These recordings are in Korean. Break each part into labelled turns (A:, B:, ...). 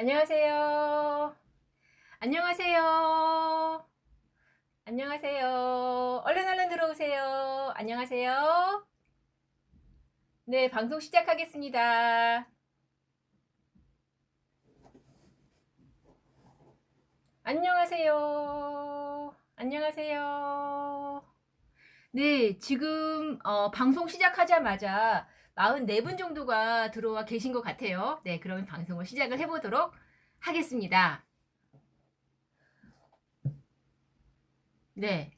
A: 안녕하세요. 안녕하세요. 안녕하세요. 얼른 들어오세요. 안녕하세요. 네, 방송 시작하겠습니다. 안녕하세요. 안녕하세요. 네, 지금 방송 시작하자마자 44분 정도가 들어와 계신 것 같아요. 네, 그럼 방송을 시작을 해보도록 하겠습니다. 네,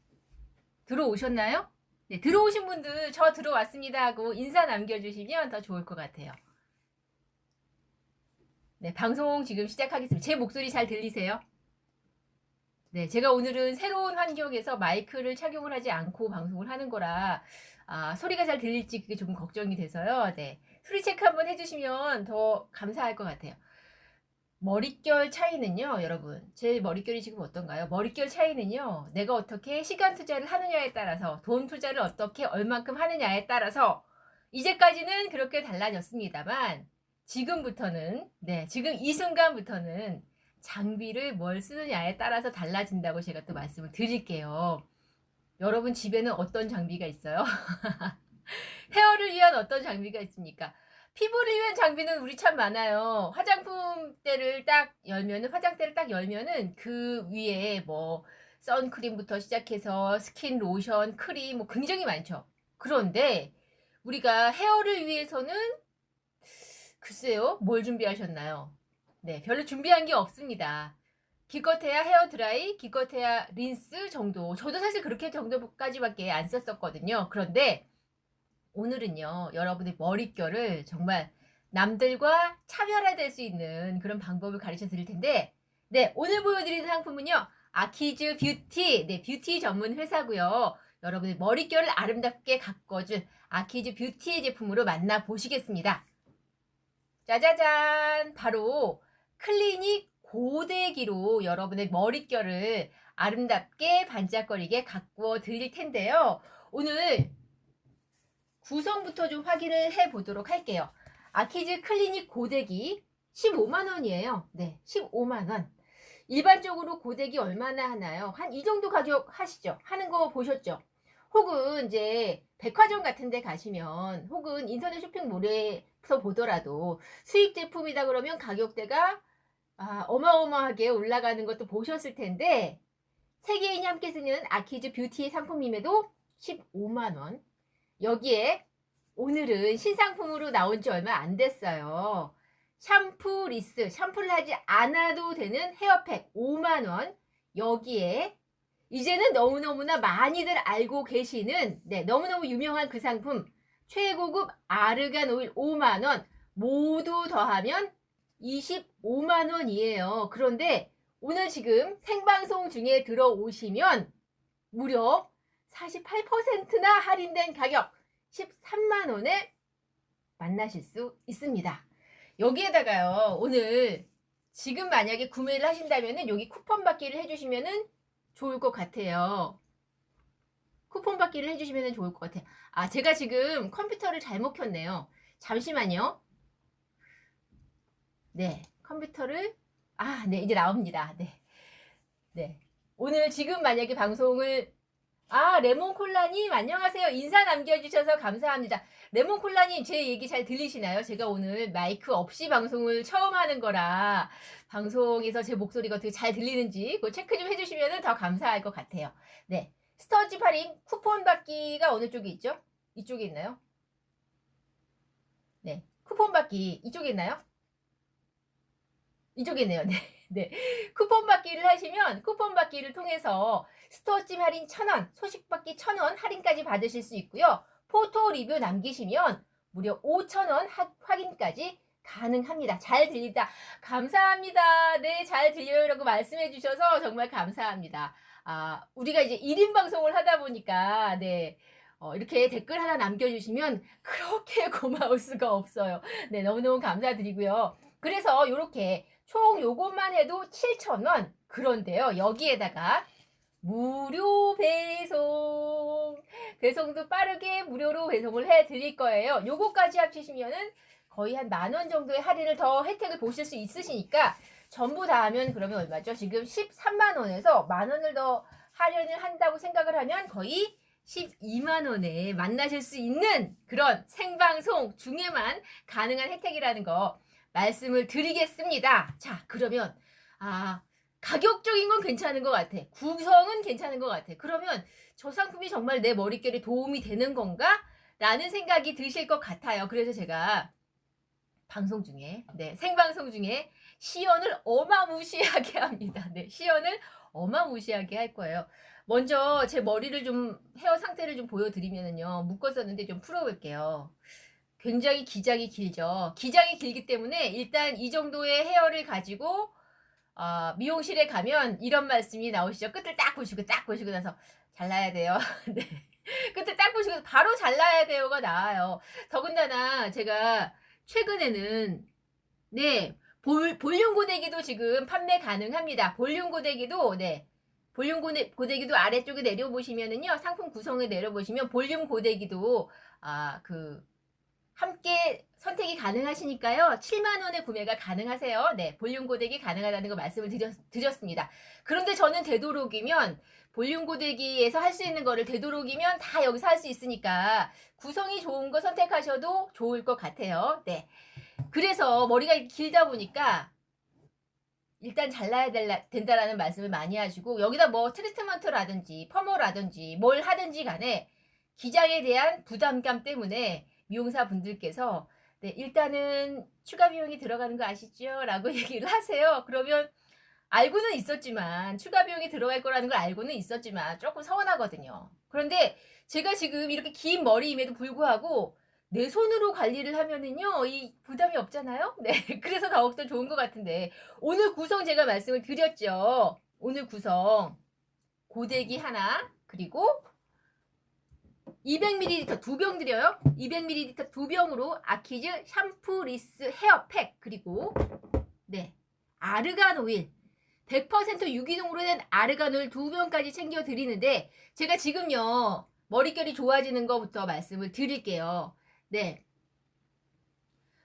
A: 들어오셨나요? 네, 들어오신 분들 저 들어왔습니다 하고 인사 남겨주시면 더 좋을 것 같아요. 네, 방송 지금 시작하겠습니다. 제 목소리 잘 들리세요? 네, 제가 오늘은 새로운 환경에서 마이크를 착용을 하지 않고 방송을 하는 거라 소리가 잘 들릴지 그게 조금 걱정이 돼서요. 네, 소리 체크 한번 해주시면 더 감사할 것 같아요. 머릿결 차이는요, 여러분. 제 머릿결이 지금 어떤가요? 머릿결 차이는요, 내가 어떻게 시간 투자를 하느냐에 따라서, 돈 투자를 어떻게 얼만큼 하느냐에 따라서, 이제까지는 그렇게 달라졌습니다만, 지금부터는, 네, 지금 이 순간부터는 장비를 뭘 쓰느냐에 따라서 달라진다고 제가 또 말씀을 드릴게요. 여러분 집에는 어떤 장비가 있어요? 헤어를 위한 어떤 장비가 있습니까? 피부를 위한 장비는 우리 참 많아요. 화장품대를 딱 열면은, 화장대를 딱 열면은 그 위에 뭐, 선크림부터 시작해서 스킨, 로션, 크림, 뭐 굉장히 많죠. 그런데 우리가 헤어를 위해서는 글쎄요, 뭘 준비하셨나요? 네, 별로 준비한 게 없습니다. 기껏해야 헤어 드라이, 기껏해야 린스 정도. 저도 사실 그렇게 정도까지밖에 안 썼었거든요. 그런데 오늘은요, 여러분의 머릿결을 정말 남들과 차별화될 수 있는 그런 방법을 가르쳐 드릴 텐데, 네, 오늘 보여드리는 상품은요, 아키즈 뷰티, 네, 뷰티 전문 회사고요. 여러분의 머릿결을 아름답게 가꿔줄 아키즈 뷰티의 제품으로 만나보시겠습니다. 짜자잔! 바로 클리닉 고데기로 여러분의 머릿결을 아름답게 반짝거리게 가꾸어 드릴 텐데요. 오늘 구성부터 좀 확인을 해 보도록 할게요. 아키즈 클리닉 고데기 15만원이에요. 네, 15만원. 일반적으로 고데기 얼마나 하나요? 한 이 정도 가격 하시죠? 하는 거 보셨죠? 혹은 이제 백화점 같은 데 가시면 혹은 인터넷 쇼핑몰에서 보더라도 수입 제품이다 그러면 가격대가 어마어마하게 올라가는 것도 보셨을 텐데 세계인이 함께 쓰는 아키즈 뷰티 상품임에도 15만원. 여기에 오늘은 신상품으로 나온 지 얼마 안 됐어요. 샴푸 리스, 샴푸를 하지 않아도 되는 헤어팩 5만원. 여기에 이제는 너무너무나 많이들 알고 계시는, 네, 너무너무 유명한 그 상품, 최고급 아르간 오일 5만원. 모두 더하면 25만원이에요. 그런데 오늘 지금 생방송 중에 들어오시면 무려 48%나 할인된 가격 13만원에 만나실 수 있습니다. 여기에다가요, 오늘 지금 만약에 구매를 하신다면은 여기 쿠폰 받기를 해주시면은 좋을 것 같아요. 쿠폰 받기를 해주시면 좋을 것 같아요. 제가 지금 컴퓨터를 잘못 켰네요. 잠시만요. 네, 컴퓨터를, 네, 이제 나옵니다. 네, 네. 오늘 지금 만약에 방송을 레몬콜라님, 안녕하세요. 인사 남겨주셔서 감사합니다. 레몬콜라님, 제 얘기 잘 들리시나요? 제가 오늘 마이크 없이 방송을 처음 하는 거라, 방송에서 제 목소리가 어떻게 잘 들리는지, 그거 체크 좀 해주시면 더 감사할 것 같아요. 네. 스터집 할인 쿠폰 받기가 어느 쪽에 있죠? 이쪽에 있나요? 네. 쿠폰 받기, 이쪽에 있나요? 이쪽에 있네요. 네. 네. 쿠폰 받기를 하시면 쿠폰 받기를 통해서 스토어찜 할인 1,000원, 소식 받기 1,000원 할인까지 받으실 수 있고요. 포토 리뷰 남기시면 무려 5,000원 확인까지 가능합니다. 잘 들리다. 감사합니다. 네, 잘 들려요라고 말씀해 주셔서 정말 감사합니다. 우리가 이제 1인 방송을 하다 보니까 네. 이렇게 댓글 하나 남겨주시면 그렇게 고마울 수가 없어요. 네, 너무너무 감사드리고요. 그래서 이렇게 총 요것만 해도 7,000원. 그런데요, 여기에다가 무료 배송도 빠르게 무료로 배송을 해 드릴 거예요. 요거까지 합치시면은 거의 한 10,000원 정도의 할인을 더 혜택을 보실 수 있으시니까 전부 다 하면 그러면 얼마죠? 지금 13만 원에서 만 원을 더 할인을 한다고 생각을 하면 거의 12만 원에 만나실 수 있는 그런 생방송 중에만 가능한 혜택이라는 거 말씀을 드리겠습니다. 자, 그러면 가격적인 건 괜찮은 것 같아. 구성은 괜찮은 것 같아. 그러면 저 상품이 정말 내 머릿결에 도움이 되는 건가? 라는 생각이 드실 것 같아요. 그래서 제가 방송 중에, 생방송 중에 시연을 어마무시하게 합니다. 시연을 어마무시하게 할 거예요. 먼저 제 머리를 좀, 헤어 상태를 좀 보여드리면요. 묶었었는데 좀 풀어볼게요. 굉장히 기장이 길죠. 기장이 길기 때문에 일단 이 정도의 헤어를 가지고 미용실에 가면 이런 말씀이 나오시죠. 끝을 딱 보시고 나서 잘라야 돼요. 네. 끝을 딱 보시고 바로 잘라야 돼요가 나와요. 더군다나 제가 최근에는 볼륨 고데기도 지금 판매 가능합니다. 볼륨 고데기도 볼륨 고데기도 아래쪽에 내려보시면은요. 상품 구성을 내려보시면 볼륨 고데기도 함께 선택이 가능하시니까요. 7만 원에 구매가 가능하세요. 볼륨 고데기 가능하다는 거 말씀을 드렸습니다. 그런데 저는 되도록이면 볼륨 고데기에서 할 수 있는 거를 되도록이면 다 여기서 할 수 있으니까 구성이 좋은 거 선택하셔도 좋을 것 같아요. 그래서 머리가 길다 보니까 일단 잘라야 된다라는 말씀을 많이 하시고 여기다 뭐 트리트먼트라든지 퍼머라든지 뭘 하든지 간에 기장에 대한 부담감 때문에 미용사 분들께서 일단은 추가 비용이 들어가는 거 아시죠? 라고 얘기를 하세요. 그러면 알고는 있었지만 추가 비용이 들어갈 거라는 걸 알고는 있었지만 조금 서운하거든요. 그런데 제가 지금 이렇게 긴 머리임에도 불구하고 내 손으로 관리를 하면은요 이 부담이 없잖아요. 그래서 더욱더 좋은 것 같은데 오늘 구성 제가 말씀을 드렸죠. 오늘 구성 고데기 하나 그리고 200ml 2병 드려요. 200ml 2병으로 아키즈 샴푸 리스 헤어팩 그리고 아르간 오일 100% 유기농으로 된 아르간 오일 2병까지 챙겨 드리는데 제가 지금요 머릿결이 좋아지는 것부터 말씀을 드릴게요.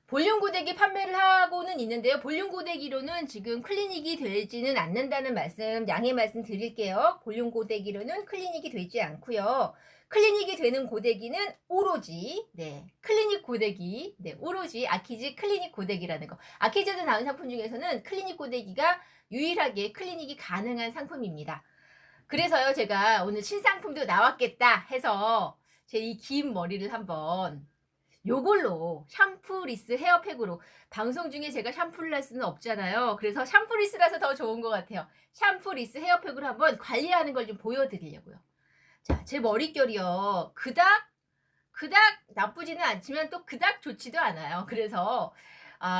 A: 볼륨 고데기 판매를 하고는 있는데요. 볼륨 고데기로는 지금 클리닉이 되지는 않는다는 말씀, 양해 말씀 드릴게요. 볼륨 고데기로는 클리닉이 되지 않고요. 클리닉이 되는 고데기는 오로지 클리닉 고데기, 오로지 아키즈 클리닉 고데기라는 거. 아키즈에서 나온 상품 중에서는 클리닉 고데기가 유일하게 클리닉이 가능한 상품입니다. 그래서요, 제가 오늘 신상품도 나왔겠다 해서 제 이 긴 머리를 한번 요걸로 샴푸 리스 헤어팩으로 방송 중에 제가 샴푸를 할 수는 없잖아요. 그래서 샴푸 리스라서 더 좋은 것 같아요. 샴푸 리스 헤어팩으로 한번 관리하는 걸 좀 보여드리려고요. 자, 제 머릿결이요. 그닥 나쁘지는 않지만 또 그닥 좋지도 않아요. 그래서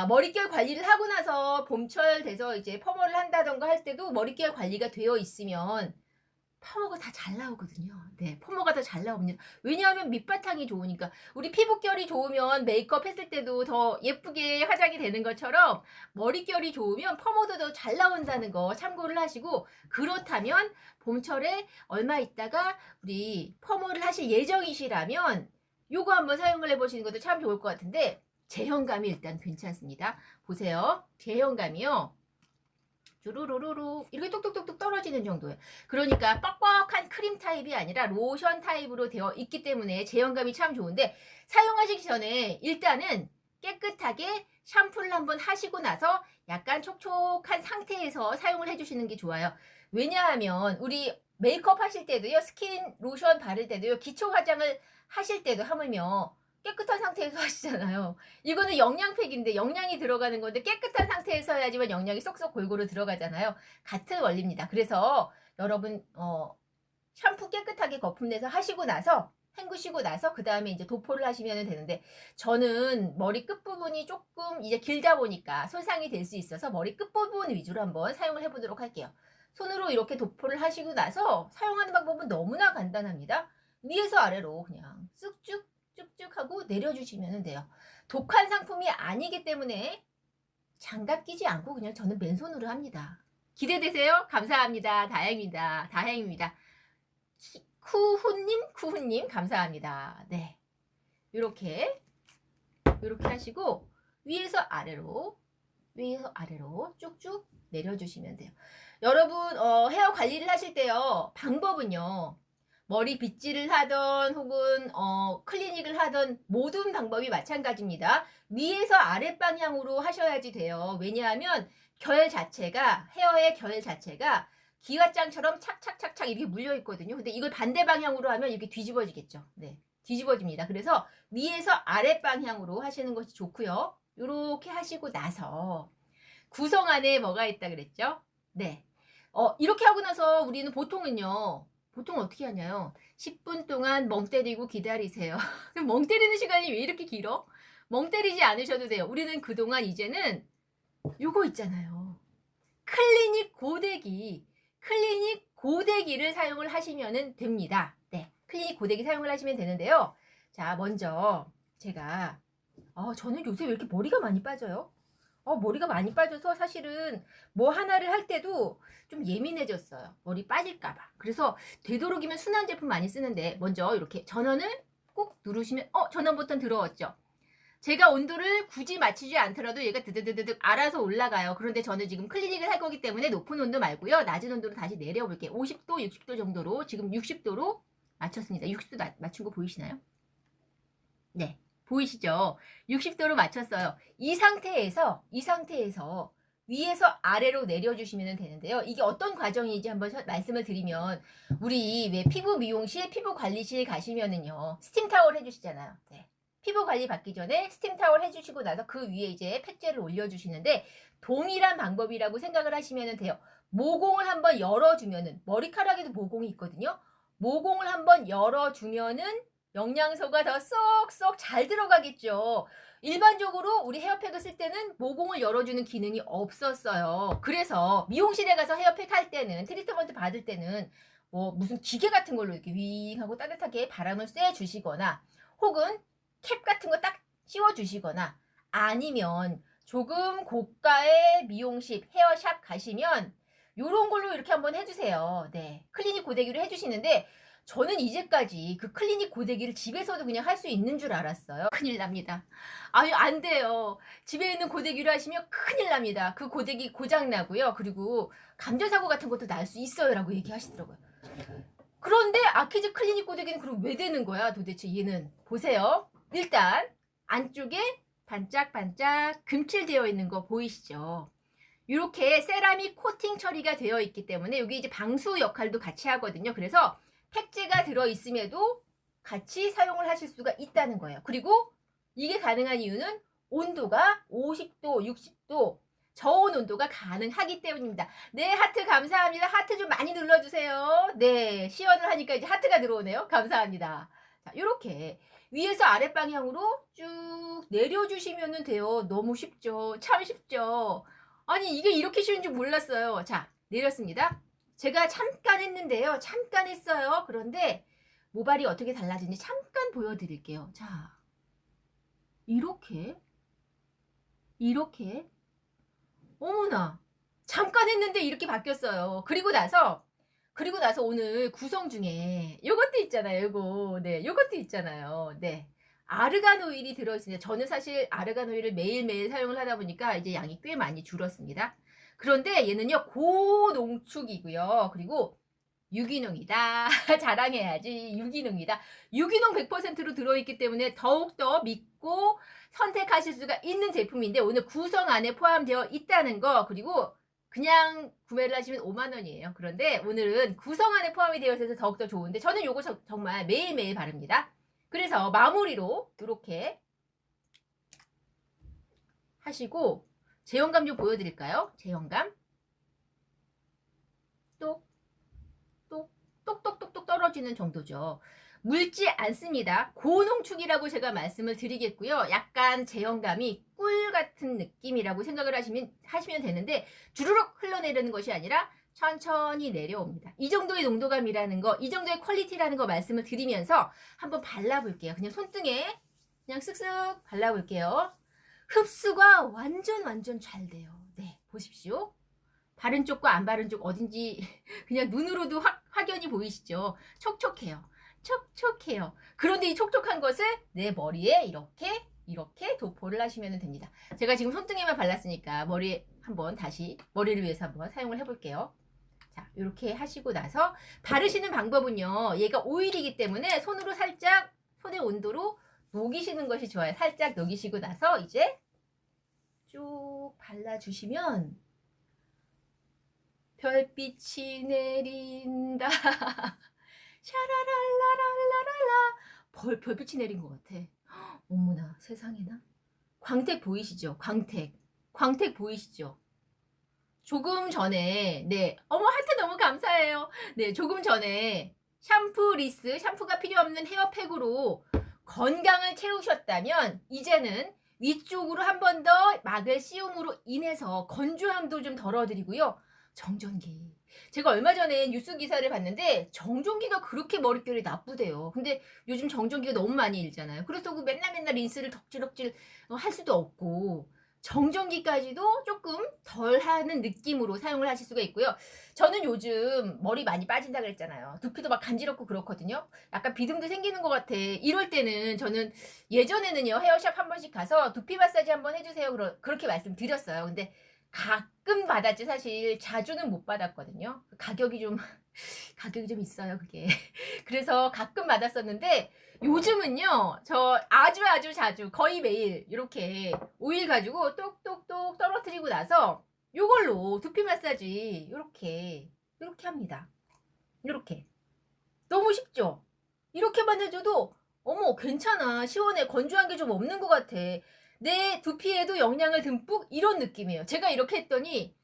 A: 머릿결 관리를 하고 나서 봄철 돼서 이제 펌어를 한다던가 할 때도 머릿결 관리가 되어 있으면 펌어가 다 잘 나오거든요. 펌어가 다 잘 나옵니다. 왜냐하면 밑바탕이 좋으니까. 우리 피부결이 좋으면 메이크업 했을 때도 더 예쁘게 화장이 되는 것처럼 머릿결이 좋으면 펌어도 더 잘 나온다는 거 참고를 하시고 그렇다면 봄철에 얼마 있다가 우리 펌어를 하실 예정이시라면 요거 한번 사용을 해보시는 것도 참 좋을 것 같은데 제형감이 일단 괜찮습니다. 보세요. 제형감이요. 주루루루루 이렇게 뚝뚝뚝뚝 떨어지는 정도예요. 그러니까 뻑뻑한 크림 타입이 아니라 로션 타입으로 되어 있기 때문에 제형감이 참 좋은데 사용하시기 전에 일단은 깨끗하게 샴푸를 한번 하시고 나서 약간 촉촉한 상태에서 사용을 해주시는 게 좋아요. 왜냐하면 우리 메이크업 하실 때도요, 스킨 로션 바를 때도요, 기초 화장을 하실 때도 하물며 깨끗한 상태에서 하시잖아요. 이거는 영양팩인데 영양이 들어가는 건데 깨끗한 상태에서 해야지만 영양이 쏙쏙 골고루 들어가잖아요. 같은 원리입니다. 그래서 여러분 샴푸 깨끗하게 거품 내서 하시고 나서 헹구시고 나서 그 다음에 이제 도포를 하시면 되는데 저는 머리 끝부분이 조금 이제 길다 보니까 손상이 될 수 있어서 머리 끝부분 위주로 한번 사용을 해보도록 할게요. 손으로 이렇게 도포를 하시고 나서 사용하는 방법은 너무나 간단합니다. 위에서 아래로 그냥 쓱쭉 쭉쭉 하고 내려주시면 돼요. 독한 상품이 아니기 때문에 장갑 끼지 않고 그냥 저는 맨손으로 합니다. 기대되세요? 감사합니다. 다행입니다. 쿠후님 감사합니다. 이렇게 하시고 위에서 아래로 쭉쭉 내려주시면 돼요. 여러분 헤어 관리를 하실 때요, 방법은요, 머리 빗질을 하던 혹은 클리닉을 하던 모든 방법이 마찬가지입니다. 위에서 아랫방향으로 하셔야지 돼요. 왜냐하면 헤어의 결 자체가 기와장처럼 착착착착 이렇게 물려 있거든요. 근데 이걸 반대 방향으로 하면 이렇게 뒤집어지겠죠. 네, 뒤집어집니다. 그래서 위에서 아랫방향으로 하시는 것이 좋고요. 이렇게 하시고 나서 구성 안에 뭐가 있다 그랬죠? 네. 이렇게 하고 나서 우리는 보통 어떻게 하냐요? 10분 동안 멍 때리고 기다리세요. 멍 때리는 시간이 왜 이렇게 길어? 멍 때리지 않으셔도 돼요. 우리는 그동안 이제는 요거 있잖아요. 클리닉 고데기를 사용을 하시면 됩니다. 네. 클리닉 고데기 사용을 하시면 되는데요. 자, 먼저 저는 요새 왜 이렇게 머리가 많이 빠져요? 머리가 많이 빠져서 사실은 뭐 하나를 할 때도 좀 예민해졌어요. 머리 빠질까봐. 그래서 되도록이면 순한 제품 많이 쓰는데, 먼저 이렇게 전원을 꾹 누르시면, 전원 버튼 들어왔죠? 제가 온도를 굳이 맞추지 않더라도 얘가 드드드드득 알아서 올라가요. 그런데 저는 지금 클리닉을 할 거기 때문에 높은 온도 말고요, 낮은 온도로 다시 내려볼게요. 50도, 60도 정도로, 지금 60도로 맞췄습니다. 60도 맞춘 거 보이시나요? 네. 보이시죠? 60도로 맞췄어요. 이 상태에서 위에서 아래로 내려주시면 되는데요. 이게 어떤 과정인지 한번 말씀을 드리면, 우리 왜 피부 미용실, 피부 관리실 가시면은요, 스팀 타월 해주시잖아요. 네. 피부 관리 받기 전에 스팀 타월 해주시고 나서 그 위에 이제 팩젤을 올려주시는데, 동일한 방법이라고 생각을 하시면 돼요. 모공을 한번 열어주면은, 머리카락에도 모공이 있거든요. 모공을 한번 열어주면은 영양소가 더 쏙쏙 잘 들어가겠죠. 일반적으로 우리 헤어팩을 쓸 때는 모공을 열어주는 기능이 없었어요. 그래서 미용실에 가서 헤어팩 할 때는, 트리트먼트 받을 때는 뭐 무슨 기계 같은 걸로 이렇게 윙 하고 따뜻하게 바람을 쐬 주시거나, 혹은 캡 같은 거 딱 씌워 주시거나, 아니면 조금 고가의 미용실 헤어샵 가시면 요런 걸로 이렇게 한번 해주세요. 네, 클리닉 고데기로 해주시는데, 저는 이제까지 그 클리닉 고데기를 집에서도 그냥 할 수 있는 줄 알았어요. 큰일 납니다. 아유, 안 돼요. 집에 있는 고데기로 하시면 큰일 납니다. 그 고데기 고장 나고요. 그리고 감전사고 같은 것도 날 수 있어요 라고 얘기하시더라고요. 그런데 아키즈 클리닉 고데기는 그럼 왜 되는 거야 도대체 얘는? 보세요. 일단 안쪽에 반짝반짝 금칠되어 있는 거 보이시죠? 이렇게 세라믹 코팅 처리가 되어 있기 때문에 여기 이제 방수 역할도 같이 하거든요. 그래서 팩제가 들어있음에도 같이 사용을 하실 수가 있다는 거예요. 그리고 이게 가능한 이유는 온도가 50도, 60도 저온 온도가 가능하기 때문입니다. 네, 하트 감사합니다. 하트 좀 많이 눌러주세요. 네, 시연을 하니까 이제 하트가 들어오네요. 감사합니다. 자, 이렇게 위에서 아랫방향으로 쭉 내려주시면 돼요. 너무 쉽죠? 참 쉽죠? 아니, 이게 이렇게 쉬운 줄 몰랐어요. 자, 내렸습니다. 제가 잠깐 했는데요. 잠깐 했어요. 그런데 모발이 어떻게 달라지는지 잠깐 보여드릴게요. 자, 이렇게 어머나, 잠깐 했는데 이렇게 바뀌었어요. 그리고 나서 오늘 구성 중에 요것도 있잖아요. 요것도 있잖아요. 네. 아르간 오일이 들어있습니다. 저는 사실 아르간 오일을 매일매일 사용을 하다 보니까 이제 양이 꽤 많이 줄었습니다. 그런데 얘는요, 고농축이고요. 그리고 유기농이다. 자랑해야지. 유기농이다. 유기농 100%로 들어있기 때문에 더욱더 믿고 선택하실 수가 있는 제품인데, 오늘 구성 안에 포함되어 있다는 거, 그리고 그냥 구매를 하시면 5만원이에요. 그런데 오늘은 구성 안에 포함이 되어 있어서 더욱더 좋은데, 저는 요거 정말 매일매일 바릅니다. 그래서 마무리로 이렇게 하시고, 제형감 좀 보여드릴까요? 제형감. 똑똑똑똑 떨어지는 정도죠. 묽지 않습니다. 고농축이라고 제가 말씀을 드리겠고요. 약간 제형감이 꿀 같은 느낌이라고 생각을 하시면 되는데, 주르륵 흘러내리는 것이 아니라 천천히 내려옵니다. 이 정도의 농도감이라는 거, 이 정도의 퀄리티라는 거 말씀을 드리면서 한번 발라볼게요. 그냥 손등에 그냥 쓱쓱 발라볼게요. 흡수가 완전 잘 돼요. 네, 보십시오. 바른 쪽과 안 바른 쪽 어딘지 그냥 눈으로도 확연히 보이시죠? 촉촉해요. 그런데 이 촉촉한 것을 내 머리에 이렇게 이렇게 도포를 하시면 됩니다. 제가 지금 손등에만 발랐으니까 머리에 한번 다시 머리를 위해서 한번 사용을 해볼게요. 자, 이렇게 하시고 나서 바르시는 방법은요. 얘가 오일이기 때문에 손으로 살짝 손의 온도로 녹이시는 것이 좋아요. 살짝 녹이시고 나서 이제 쭉 발라주시면 별빛이 내린다. 샤라랄라랄라랄라. 별빛이 내린 것 같아. 어머나 세상에나. 광택 보이시죠? 광택 보이시죠? 조금 전에 어머 하트 너무 감사해요. 네, 조금 전에 샴푸 리스, 샴푸가 필요 없는 헤어팩으로 건강을 채우셨다면 이제는 위쪽으로 한 번 더 막을 씌움으로 인해서 건조함도 좀 덜어드리고요. 정전기. 제가 얼마 전에 뉴스 기사를 봤는데 정전기가 그렇게 머릿결이 나쁘대요. 근데 요즘 정전기가 너무 많이 일잖아요. 그렇다고 맨날 린스를 덕질덕질 할 수도 없고 정전기까지도 조금 덜 하는 느낌으로 사용을 하실 수가 있고요. 저는 요즘 머리 많이 빠진다 그랬잖아요. 두피도 막 간지럽고 그렇거든요. 약간 비듬도 생기는 것 같아. 이럴 때는 저는 예전에는요 헤어샵 한 번씩 가서 두피 마사지 한번 해주세요 그렇게 말씀드렸어요. 근데 가끔 받았지 사실 자주는 못 받았거든요. 가격이 좀 있어요 그게. 그래서 가끔 받았었는데 요즘은요 저 아주 자주 거의 매일 이렇게 오일 가지고 똑똑똑 떨어뜨리고 나서 요걸로 두피 마사지 이렇게 합니다. 이렇게 너무 쉽죠? 이렇게만 해줘도 어머 괜찮아 시원해 건조한 게 좀 없는 것 같아 내 두피에도 영양을 듬뿍 이런 느낌이에요. 제가 이렇게 했더니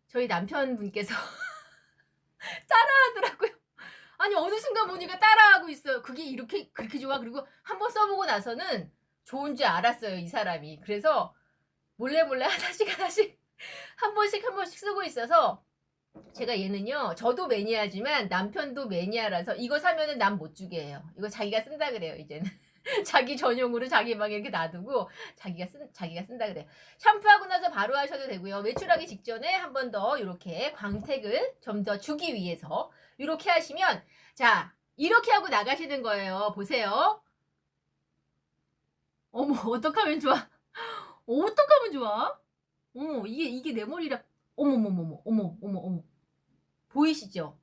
A: 저희 남편분께서 따라하더라고요. 아니 어느 순간 보니까 따라하고 있어요. 그게 이렇게 그렇게 좋아? 그리고 한번 써보고 나서는 좋은 줄 알았어요 이 사람이. 그래서 몰래 하나씩 한 번씩 쓰고 있어서 제가 얘는요 저도 매니아지만 남편도 매니아라서 이거 사면은 남 못 주게 해요. 이거 자기가 쓴다 그래요 이제는. 자기 전용으로 자기 방에 이렇게 놔두고 자기가 쓴다 그래요. 샴푸하고 나서 바로 하셔도 되고요. 외출하기 직전에 한 번 더 이렇게 광택을 좀 더 주기 위해서 이렇게 하시면 자 이렇게 하고 나가시는 거예요. 보세요. 어머 어떡하면 좋아? 어떡하면 좋아? 어머 이게 내 머리라. 어머 보이시죠?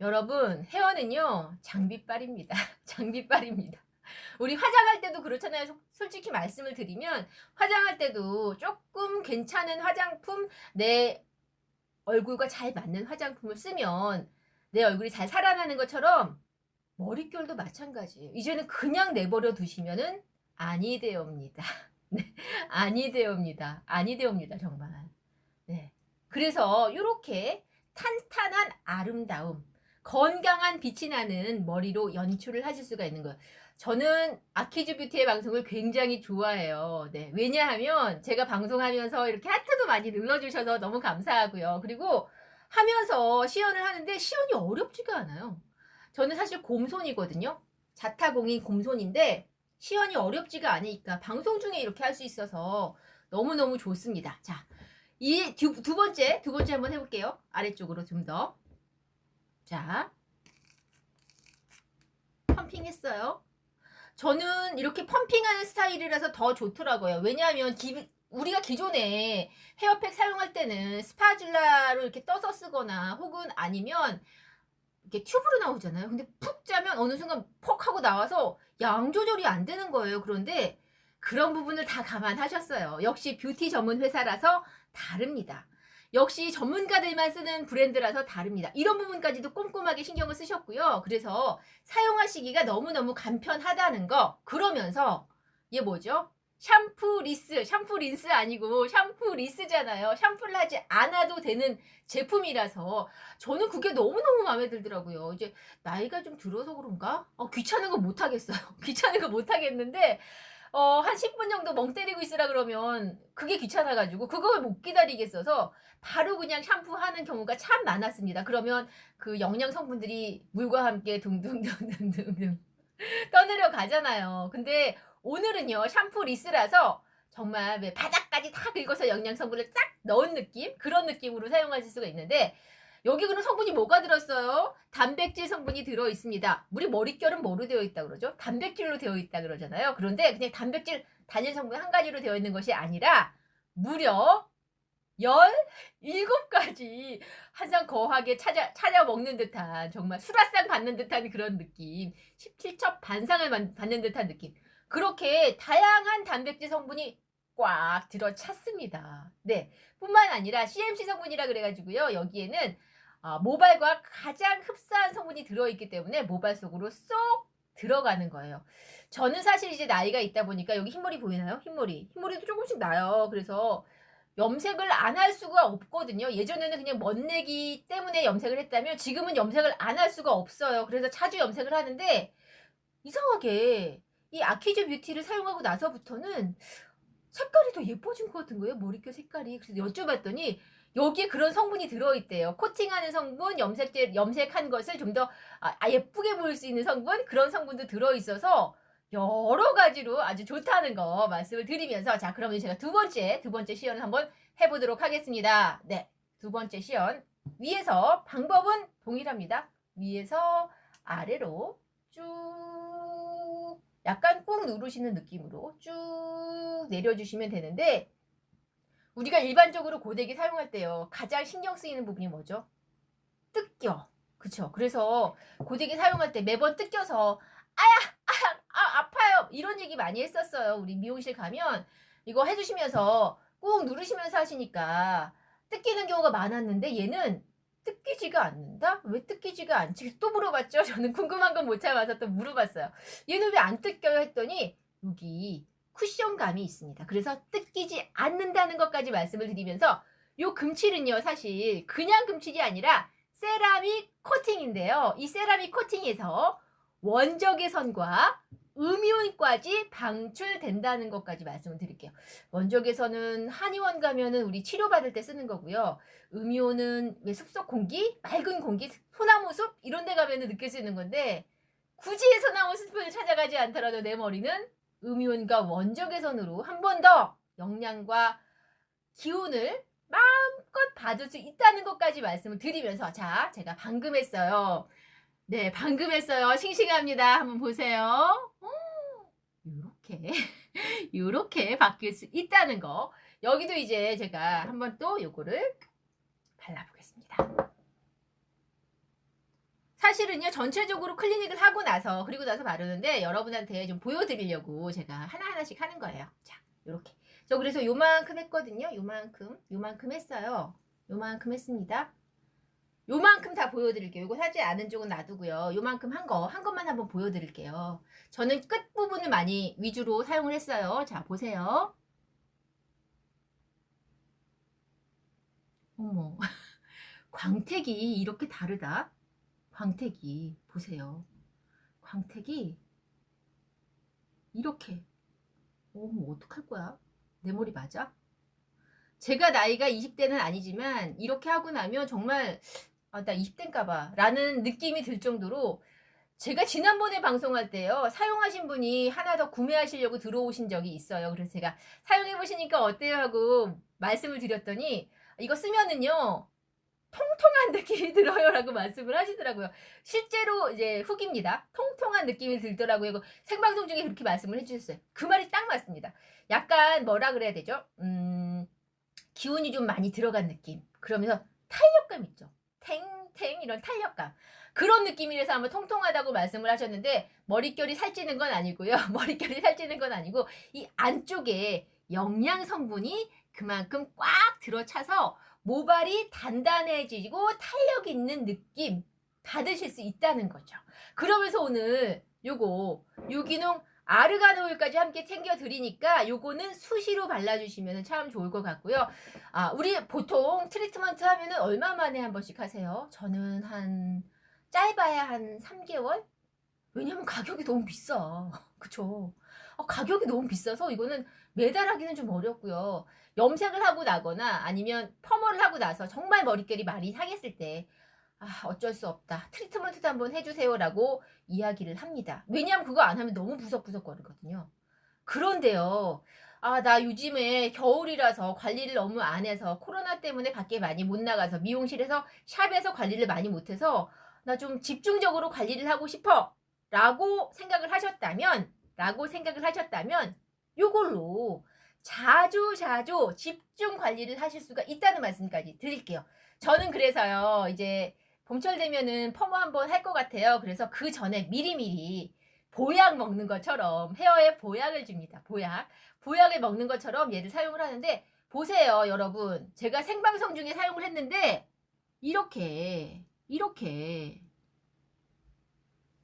A: 여러분 헤어는요 장비빨입니다. 장비빨입니다. 우리 화장할 때도 그렇잖아요. 솔직히 말씀을 드리면 화장할 때도 조금 괜찮은 화장품 내 얼굴과 잘 맞는 화장품을 쓰면 내 얼굴이 잘 살아나는 것처럼 머릿결도 마찬가지예요. 이제는 그냥 내버려 두시면은 아니 되옵니다. 네, 아니 되옵니다. 정말. 네. 그래서 이렇게 탄탄한 아름다움, 건강한 빛이 나는 머리로 연출을 하실 수가 있는 거예요. 저는 아키즈 뷰티의 방송을 굉장히 좋아해요. 네. 왜냐하면 제가 방송하면서 이렇게 하트도 많이 눌러주셔서 너무 감사하고요. 그리고 하면서 시연을 하는데 시연이 어렵지가 않아요. 저는 사실 곰손이거든요. 자타공인 곰손인데 시연이 어렵지가 않으니까 방송 중에 이렇게 할 수 있어서 너무너무 좋습니다. 자, 이 두 번째 한번 해볼게요. 아래쪽으로 좀 더. 자, 펌핑했어요. 저는 이렇게 펌핑하는 스타일이라서 더 좋더라고요. 왜냐하면 우리가 기존에 헤어팩 사용할 때는 스파츌라로 이렇게 떠서 쓰거나 혹은 아니면 이렇게 튜브로 나오잖아요. 근데 푹 짜면 어느 순간 퍽 하고 나와서 양 조절이 안 되는 거예요. 그런데 그런 부분을 다 감안하셨어요. 역시 뷰티 전문 회사라서 다릅니다. 역시 전문가들만 쓰는 브랜드라서 다릅니다. 이런 부분까지도 꼼꼼하게 신경을 쓰셨고요. 그래서 사용하시기가 너무너무 간편하다는 거. 그러면서 얘 뭐죠? 샴푸 린스 아니고 샴푸 리스잖아요. 샴푸를 하지 않아도 되는 제품이라서 저는 그게 너무너무 마음에 들더라고요. 이제 나이가 좀 들어서 그런가? 귀찮은 거 못하겠어요. 귀찮은 거 못하겠는데 한 10분 정도 멍 때리고 있으라 그러면 그게 귀찮아가지고 그걸 못 기다리겠어서 바로 그냥 샴푸하는 경우가 참 많았습니다. 그러면 그 영양 성분들이 물과 함께 둥둥둥둥둥 떠내려 가잖아요. 근데 오늘은요 샴푸 리스라서 정말 바닥까지 다 긁어서 영양 성분을 싹 넣은 느낌 그런 느낌으로 사용하실 수가 있는데 여기 그럼 성분이 뭐가 들었어요? 단백질 성분이 들어 있습니다. 우리 머릿결은 뭐로 되어 있다 그러죠? 단백질로 되어 있다 그러잖아요. 그런데 그냥 단백질 단일 성분 한 가지로 되어 있는 것이 아니라 무려 17가지 한상 거하게 찾아 먹는 듯한 정말 수라상 받는 듯한 그런 느낌. 17첩 반상을 받는 듯한 느낌. 그렇게 다양한 단백질 성분이 꽉 들어찼습니다. 네. 뿐만 아니라 CMC 성분이라 그래가지고요. 여기에는 모발과 가장 흡사한 성분이 들어있기 때문에 모발 속으로 쏙 들어가는 거예요. 저는 사실 이제 나이가 있다 보니까 여기 흰머리 보이나요? 흰머리도 조금씩 나요. 그래서 염색을 안 할 수가 없거든요. 예전에는 그냥 멋내기 때문에 염색을 했다면 지금은 염색을 안 할 수가 없어요. 그래서 자주 염색을 하는데 이상하게 이 아키즈 뷰티를 사용하고 나서부터는 색깔이 더 예뻐진 것 같은 거예요. 머릿결 색깔이. 그래서 여쭤봤더니 여기에 그런 성분이 들어있대요. 코팅하는 성분, 염색한 것을 좀 더 예쁘게 보일 수 있는 성분, 그런 성분도 들어있어서 여러 가지로 아주 좋다는 거 말씀을 드리면서, 자, 그러면 제가 두 번째 시연을 한번 해보도록 하겠습니다. 네, 두 번째 시연. 위에서 방법은 동일합니다. 위에서 아래로 쭉 약간 꾹 누르시는 느낌으로 쭉 내려주시면 되는데, 우리가 일반적으로 고데기 사용할 때요, 가장 신경 쓰이는 부분이 뭐죠? 뜯겨. 그쵸? 그래서 고데기 사용할 때 매번 뜯겨서 아파요 이런 얘기 많이 했었어요. 우리 미용실 가면 이거 해주시면서 꾹 누르시면서 하시니까 뜯기는 경우가 많았는데, 얘는 뜯기지가 않는다? 왜 뜯기지가 않지? 또 물어봤죠. 저는 궁금한 건 못 참아서 또 물어봤어요. 얘는 왜 안 뜯겨요? 했더니 여기 쿠션감이 있습니다. 그래서 뜯기지 않는다는 것까지 말씀을 드리면서, 요 금칠은요 사실 그냥 금칠이 아니라 세라믹 코팅인데요. 이 세라믹 코팅에서 원적외선과 음이온까지 방출된다는 것까지 말씀을 드릴게요. 원적외선은 한의원 가면은 우리 치료받을 때 쓰는 거고요. 음이온은 왜 숲속 공기, 맑은 공기, 소나무 숲 이런 데 가면은 느낄 수 있는 건데, 굳이 소나무 숲을 찾아가지 않더라도 내 머리는 음이온과 원적외선으로 한 번 더 영양과 기운을 마음껏 받을 수 있다는 것까지 말씀을 드리면서, 자, 제가 방금 했어요. 네, 방금 했어요. 싱싱합니다. 한번 보세요. 요렇게 요렇게 바뀔 수 있다는 거. 여기도 이제 제가 한번 또 요거를 발라보겠습니다. 사실은요, 전체적으로 클리닉을 하고 나서, 그리고 나서 바르는데 여러분한테 좀 보여드리려고 제가 하나하나씩 하는 거예요. 자, 요렇게. 저 그래서 요만큼 했거든요. 요만큼 했어요. 요만큼 했습니다. 요만큼 다 보여드릴게요. 이거 사지 않은 쪽은 놔두고요. 요만큼 한 것만 한번 보여드릴게요. 저는 끝부분을 많이 위주로 사용을 했어요. 자, 보세요. 어머, 광택이 이렇게 다르다. 광택이, 보세요. 광택이 이렇게. 어머, 어떡할 거야? 내 머리 맞아? 제가 나이가 20대는 아니지만 이렇게 하고 나면 정말 나 20대인가 봐 라는 느낌이 들 정도로, 제가 지난번에 방송할 때요, 사용하신 분이 하나 더 구매하시려고 들어오신 적이 있어요. 그래서 제가 사용해보시니까 어때요? 하고 말씀을 드렸더니 이거 쓰면은요 통통한 느낌이 들어요 라고 말씀을 하시더라고요. 실제로 이제 후기입니다. 통통한 느낌이 들더라고요. 생방송 중에 그렇게 말씀을 해주셨어요. 그 말이 딱 맞습니다. 약간 뭐라 그래야 되죠? 기운이 좀 많이 들어간 느낌. 그러면서 탄력감 있죠. 탱탱 이런 탄력감. 그런 느낌이라서 아마 통통하다고 말씀을 하셨는데, 머릿결이 살찌는 건 아니고요. 머릿결이 살찌는 건 아니고 이 안쪽에 영양 성분이 그만큼 꽉 들어차서 모발이 단단해지고 탄력 있는 느낌 받으실 수 있다는 거죠. 그러면서 오늘 요거 유기농 아르간 오일까지 함께 챙겨드리니까 요거는 수시로 발라주시면 참 좋을 것 같고요. 우리 보통 트리트먼트 하면은 얼마 만에 한 번씩 하세요? 저는 짧아야 한 3개월? 왜냐면 가격이 너무 비싸. 그쵸? 가격이 너무 비싸서 이거는 매달 하기는 좀 어렵고요. 염색을 하고 나거나 아니면 펌을 하고 나서 정말 머릿결이 많이 상했을 때, 어쩔 수 없다, 트리트먼트도 한번 해주세요라고 이야기를 합니다. 왜냐하면 그거 안 하면 너무 부석부석 거리거든요. 그런데요, 아, 나 요즘에 겨울이라서 관리를 너무 안 해서 코로나 때문에 밖에 많이 못 나가서 미용실에서 샵에서 관리를 많이 못해서 나 좀 집중적으로 관리를 하고 싶어 라고 생각을 하셨다면 요걸로 자주 집중 관리를 하실 수가 있다는 말씀까지 드릴게요. 저는 그래서요 이제 봄철 되면은 펌어 한번 할 것 같아요. 그래서 그 전에 미리미리 보약 먹는 것처럼 헤어에 보약을 줍니다. 보약을 먹는 것처럼 얘를 사용을 하는데 보세요 여러분, 제가 생방송 중에 사용을 했는데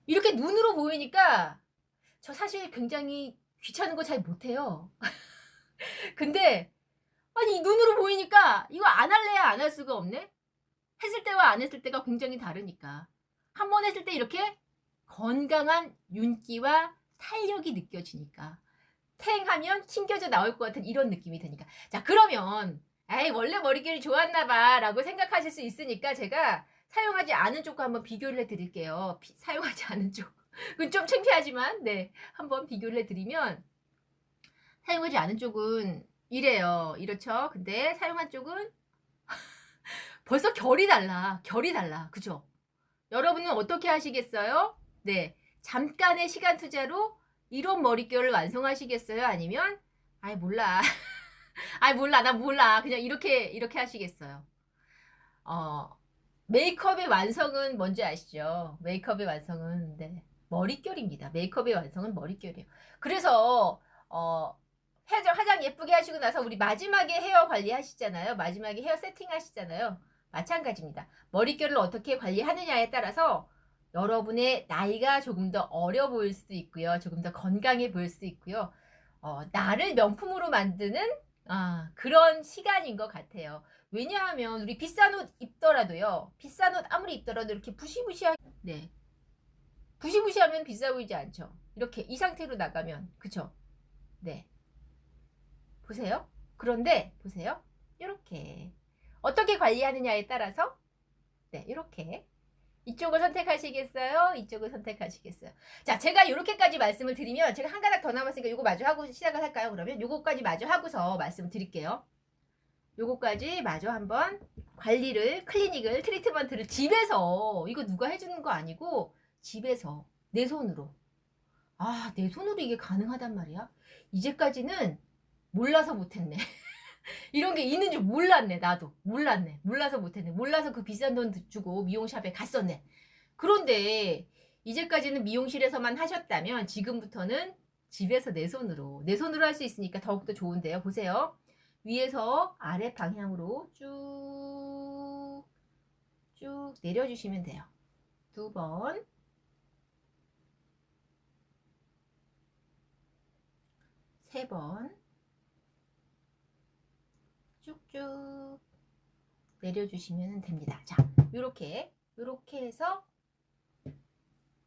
A: 이렇게 눈으로 보이니까 저 사실 굉장히 귀찮은 거 잘 못해요. 근데 아니 눈으로 보이니까 이거 안 할래야 안 할 수가 없네. 했을 때와 안 했을 때가 굉장히 다르니까 한 번 했을 때 이렇게 건강한 윤기와 탄력이 느껴지니까 탱하면 튕겨져 나올 것 같은 이런 느낌이 드니까. 자, 그러면 에이 원래 머릿결이 좋았나 봐 라고 생각하실 수 있으니까 제가 사용하지 않은 쪽과 한번 비교를 해드릴게요. 사용하지 않은 쪽 그건 좀 창피하지만 네 한번 비교를 해드리면 사용하지 않은 쪽은 이래요. 이렇죠. 근데 사용한 쪽은 벌써 결이 달라. 그죠? 여러분은 어떻게 하시겠어요? 네. 잠깐의 시간 투자로 이런 머릿결을 완성하시겠어요? 아니면 아이 몰라. 아이 몰라. 나 몰라. 그냥 이렇게 하시겠어요. 어, 메이크업의 완성은 뭔지 아시죠? 메이크업의 완성은 네. 머릿결입니다. 메이크업의 완성은 머릿결이에요. 그래서 화장 예쁘게 하시고 나서 우리 마지막에 헤어 관리 하시잖아요. 마지막에 헤어 세팅 하시잖아요. 마찬가지입니다. 머릿결을 어떻게 관리하느냐에 따라서 여러분의 나이가 조금 더 어려 보일 수도 있고요. 조금 더 건강해 보일 수도 있고요. 나를 명품으로 만드는 그런 시간인 것 같아요. 왜냐하면 우리 비싼 옷 입더라도요. 비싼 옷 아무리 입더라도 이렇게 네. 부시부시하면 비싸 보이지 않죠. 이렇게 이 상태로 나가면 그쵸? 네. 보세요. 그런데 보세요. 이렇게 어떻게 관리하느냐에 따라서 네, 이렇게 이쪽을 선택하시겠어요? 이쪽을 선택하시겠어요? 자, 제가 이렇게까지 말씀을 드리면 제가 한 가닥 더 남았으니까 요거 마저 하고 시작을 할까요? 그러면 요거까지 마저 하고서 말씀을 드릴게요. 요거까지 마저 한번 관리를, 클리닉을, 트리트먼트를 집에서 이거 누가 해주는 거 아니고 집에서 내 손으로 내 손으로 이게 가능하단 말이야? 이제까지는 몰라서 못했네. 이런 게 있는 줄 몰랐네. 나도 몰랐네. 몰라서 못했네. 몰라서 그 비싼 돈 주고 미용샵에 갔었네. 그런데 이제까지는 미용실에서만 하셨다면 지금부터는 집에서 내 손으로 할 수 있으니까 더욱더 좋은데요. 보세요. 위에서 아래 방향으로 쭉 내려주시면 돼요. 2번, 3번 쭉쭉 내려주시면 됩니다. 자, 요렇게 해서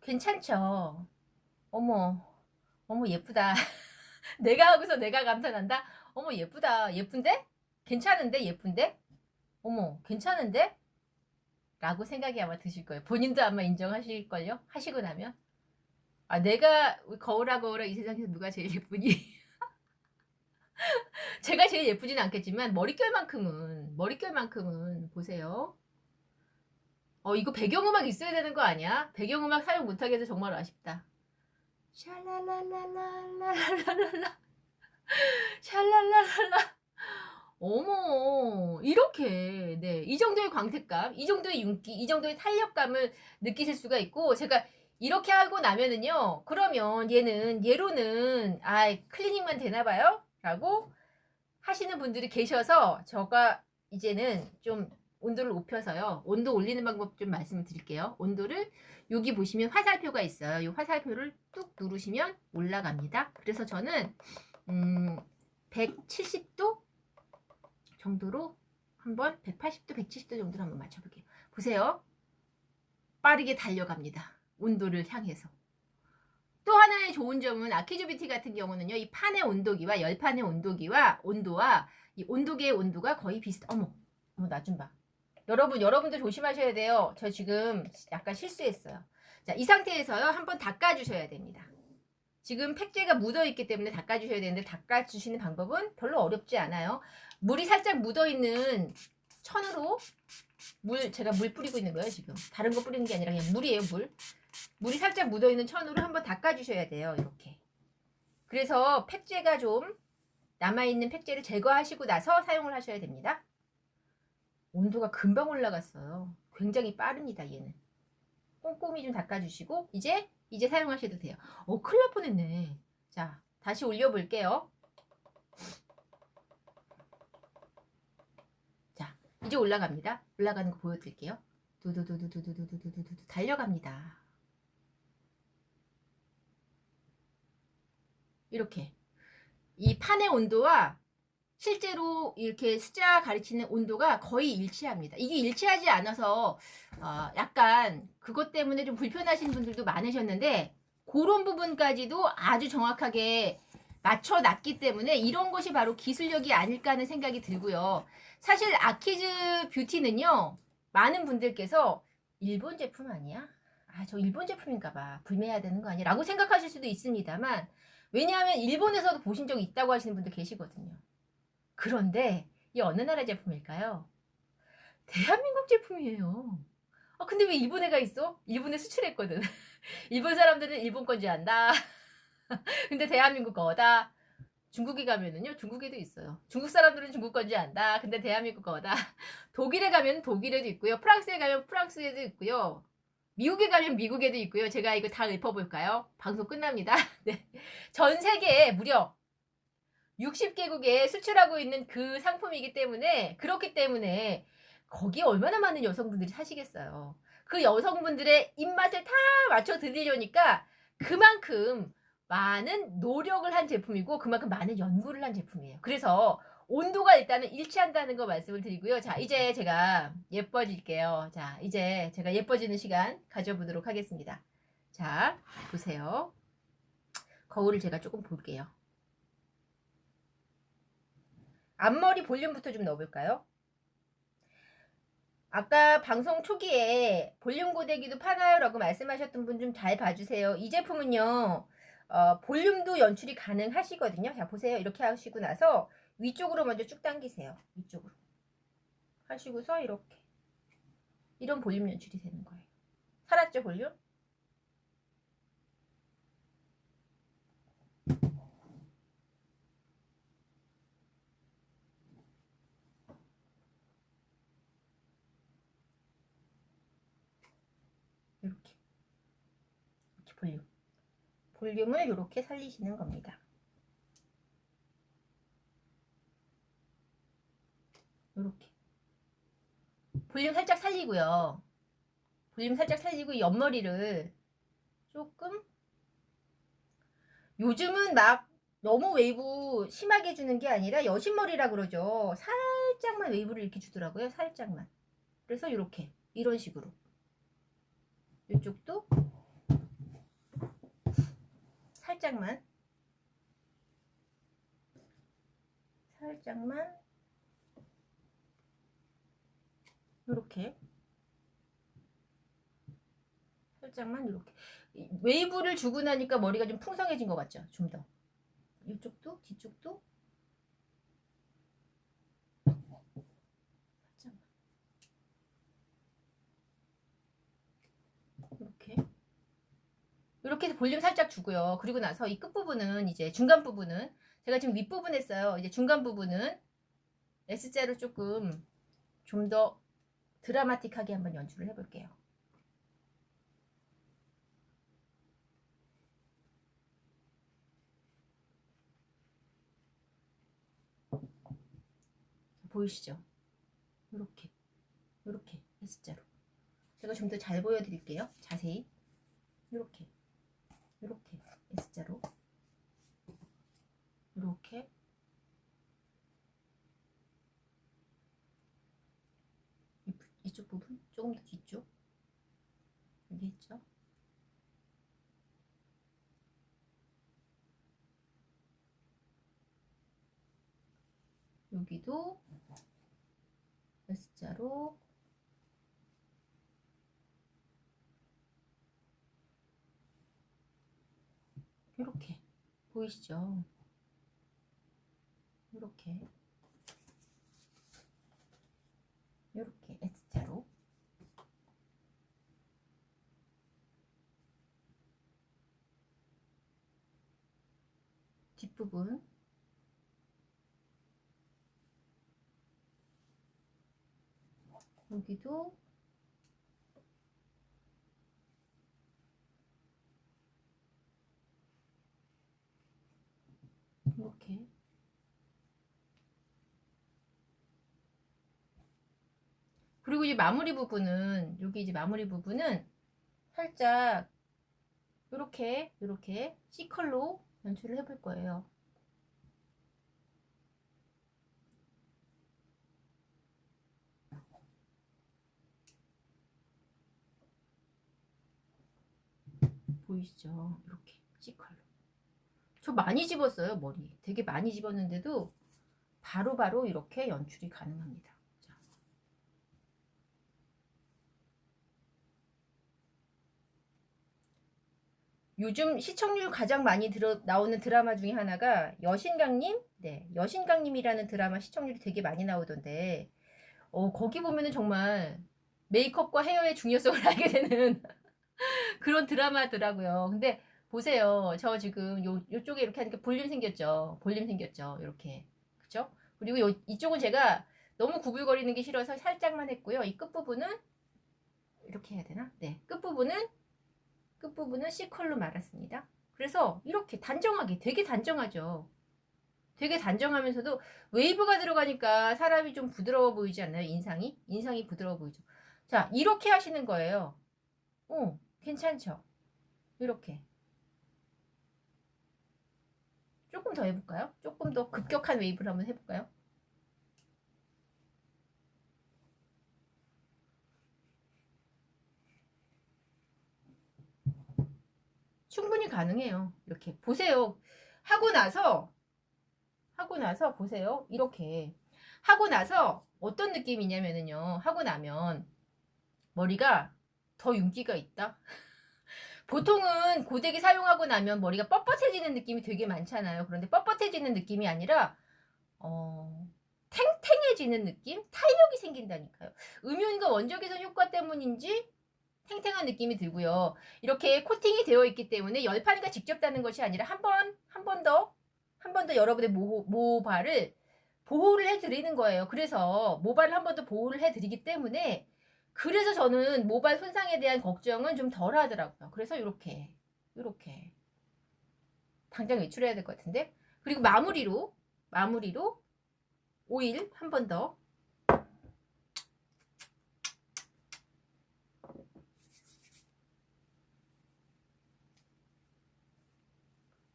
A: 괜찮죠? 어머 예쁘다. 내가 하고서 내가 감탄한다. 어머 예쁘다. 예쁜데? 괜찮은데? 예쁜데? 어머 괜찮은데? 라고 생각이 아마 드실 거예요. 본인도 아마 인정하실걸요? 하시고 나면 내가 거울아 이 세상에서 누가 제일 예쁘니? 제가 제일 예쁘진 않겠지만 머릿결만큼은 보세요. 이거 배경음악 있어야 되는 거 아니야? 배경음악 사용 못하게 해서 정말 아쉽다. 샬랄랄랄랄랄랄랄라 샬랄랄랄라. 어머 이렇게 네, 이 정도의 광택감, 이 정도의 윤기, 이 정도의 탄력감을 느끼실 수가 있고, 제가 이렇게 하고 나면은요, 그러면 얘로는 클리닉만 되나봐요 라고 하시는 분들이 계셔서 제가 이제는 좀 온도를 높여서요. 온도 올리는 방법 좀 말씀을 드릴게요. 온도를 여기 보시면 화살표가 있어요. 이 화살표를 뚝 누르시면 올라갑니다. 그래서 저는 170도 정도로 한번 180도, 170도 정도로 한번 맞춰볼게요. 보세요. 빠르게 달려갑니다. 온도를 향해서. 또 하나의 좋은 점은 아키즈뷰티 같은 경우는요. 이 판의 온도기와 열판의 온도와 이 온도계의 온도가 거의 어머 나 좀 봐. 여러분도 조심하셔야 돼요. 저 지금 약간 실수했어요. 자, 이 상태에서요. 한번 닦아주셔야 됩니다. 지금 팩제가 묻어있기 때문에 닦아주셔야 되는데 닦아주시는 방법은 별로 어렵지 않아요. 물이 살짝 묻어있는 천으로 제가 물 뿌리고 있는 거예요 지금. 다른 거 뿌리는 게 아니라 그냥 물이에요. 물이 살짝 묻어있는 천으로 한번 닦아주셔야 돼요. 이렇게. 그래서 팩제가 좀 남아있는 팩제를 제거하시고 나서 사용을 하셔야 됩니다. 온도가 금방 올라갔어요. 굉장히 빠릅니다 얘는. 꼼꼼히 좀 닦아주시고 이제 사용하셔도 돼요. 큰일 날 뻔했네. 자, 다시 올려볼게요. 자, 이제 올라갑니다. 올라가는 거 보여드릴게요. 두두두두두두두두두두 달려갑니다. 이렇게 이 판의 온도와 실제로 이렇게 숫자 가르치는 온도가 거의 일치합니다. 이게 일치하지 않아서 약간 그것 때문에 좀 불편하신 분들도 많으셨는데 그런 부분까지도 아주 정확하게 맞춰놨기 때문에 이런 것이 바로 기술력이 아닐까 하는 생각이 들고요. 사실 아키즈 뷰티는요, 많은 분들께서 일본 제품 아니야? 저 일본 제품인가 봐. 구매해야 되는 거 아니야? 라고 생각하실 수도 있습니다만, 왜냐하면 일본에서도 보신 적이 있다고 하시는 분들 계시거든요. 그런데 이 어느 나라 제품일까요? 대한민국 제품이에요. 근데 왜 일본에 가 있어? 일본에 수출했거든. 일본 사람들은 일본 건지 안다. 근데 대한민국 거다. 중국에 가면은요, 중국에도 있어요. 중국 사람들은 중국 건지 안다. 근데 대한민국 거다. 독일에 가면 독일에도 있고요. 프랑스에 가면 프랑스에도 있고요. 미국에 가면 미국에도 있고요. 제가 이거 다 읊어볼까요? 방송 끝납니다. 네. 전 세계에 무려 60개국에 수출하고 있는 그 상품이기 때문에, 그렇기 때문에 거기에 얼마나 많은 여성분들이 사시겠어요. 그 여성분들의 입맛을 다 맞춰 드리려니까 그만큼 많은 노력을 한 제품이고 그만큼 많은 연구를 한 제품이에요. 그래서 온도가 일단은 일치한다는 거 말씀을 드리고요. 자, 이제 제가 예뻐질게요. 자, 이제 제가 예뻐지는 시간 가져보도록 하겠습니다. 자, 보세요. 거울을 제가 조금 볼게요. 앞머리 볼륨부터 좀 넣어볼까요? 아까 방송 초기에 볼륨 고데기도 파나요? 라고 말씀하셨던 분 좀 잘 봐주세요. 이 제품은요, 볼륨도 연출이 가능하시거든요. 자, 보세요. 이렇게 하시고 나서 위쪽으로 먼저 쭉 당기세요. 위쪽으로. 하시고서 이렇게. 이런 볼륨 연출이 되는 거예요. 살았죠, 볼륨? 이렇게. 이렇게 볼륨. 볼륨을 이렇게 살리시는 겁니다. 이렇게. 볼륨 살짝 살리고요. 볼륨 살짝 살리고 이 옆머리를 조금, 요즘은 막 너무 웨이브 심하게 주는 게 아니라 여신머리라 그러죠. 살짝만 웨이브를 이렇게 주더라고요. 살짝만. 그래서 이렇게 이런 식으로 이쪽도 살짝만 이렇게 살짝만 이렇게 웨이브를 주고 나니까 머리가 좀 풍성해진 것 같죠? 좀 더. 이쪽도 뒤쪽도 살짝만 이렇게 해서 볼륨 살짝 주고요. 그리고 나서 이 끝부분은, 이제 중간 부분은, 제가 지금 윗부분 했어요. 이제 중간 부분은 S자로 조금 좀 더 드라마틱하게 한번 연출을 해볼게요. 보이시죠? 이렇게 S자로. 제가 좀 더 잘 보여드릴게요. 자세히. 이렇게 S자로. 이렇게. 이쪽 부분 조금 더 뒤쪽. 여기 했죠? 여기도 S자로. 이렇게 보이시죠? 이렇게 S자로 뒷부분 여기도 이렇게 그리고 이제 마무리 부분은 여기 이제 마무리 부분은 살짝 이렇게 C컬로 연출을 해볼 거예요. 보이시죠? 이렇게 C컬로. 저 많이 집었어요, 머리. 되게 많이 집었는데도 바로바로 이렇게 연출이 가능합니다. 자. 요즘 시청률 가장 많이 나오는 드라마 중에 하나가 여신강님? 네, 여신강님이라는 드라마 시청률이 되게 많이 나오던데 거기 보면은 정말 메이크업과 헤어의 중요성을 알게 되는 그런 드라마더라고요. 근데 보세요. 저 지금 요쪽에 이렇게 하니까 볼륨 생겼죠. 볼륨 생겼죠. 이렇게. 그쵸? 그리고 이쪽은 제가 너무 구불거리는 게 싫어서 살짝만 했고요. 이 끝부분은 이렇게 해야 되나? 네. 끝부분은 C컬로 말았습니다. 그래서 이렇게 단정하게 되게 단정하죠. 되게 단정하면서도 웨이브가 들어가니까 사람이 좀 부드러워 보이지 않나요? 인상이 부드러워 보이죠. 자, 이렇게 하시는 거예요. 괜찮죠? 이렇게. 조금 더 해볼까요? 조금 더 급격한 웨이브를 한번 해볼까요? 충분히 가능해요. 이렇게 보세요. 하고 나서 보세요. 이렇게 하고 나서 어떤 느낌이냐면요. 하고 나면 머리가 더 윤기가 있다. 보통은 고데기 사용하고 나면 머리가 뻣뻣해지는 느낌이 되게 많잖아요. 그런데 뻣뻣해지는 느낌이 아니라 탱탱해지는 느낌? 탄력이 생긴다니까요. 음윤과 원적외선 효과 때문인지 탱탱한 느낌이 들고요. 이렇게 코팅이 되어 있기 때문에 열판과 직접 닿는 것이 아니라 한 번 더 여러분의 모발을 보호를 해드리는 거예요. 그래서 모발을 한 번 더 보호를 해드리기 때문에 그래서 저는 모발 손상에 대한 걱정은 좀 덜 하더라고요. 그래서 이렇게 당장 외출해야 될 것 같은데. 그리고 마무리로 오일 한 번 더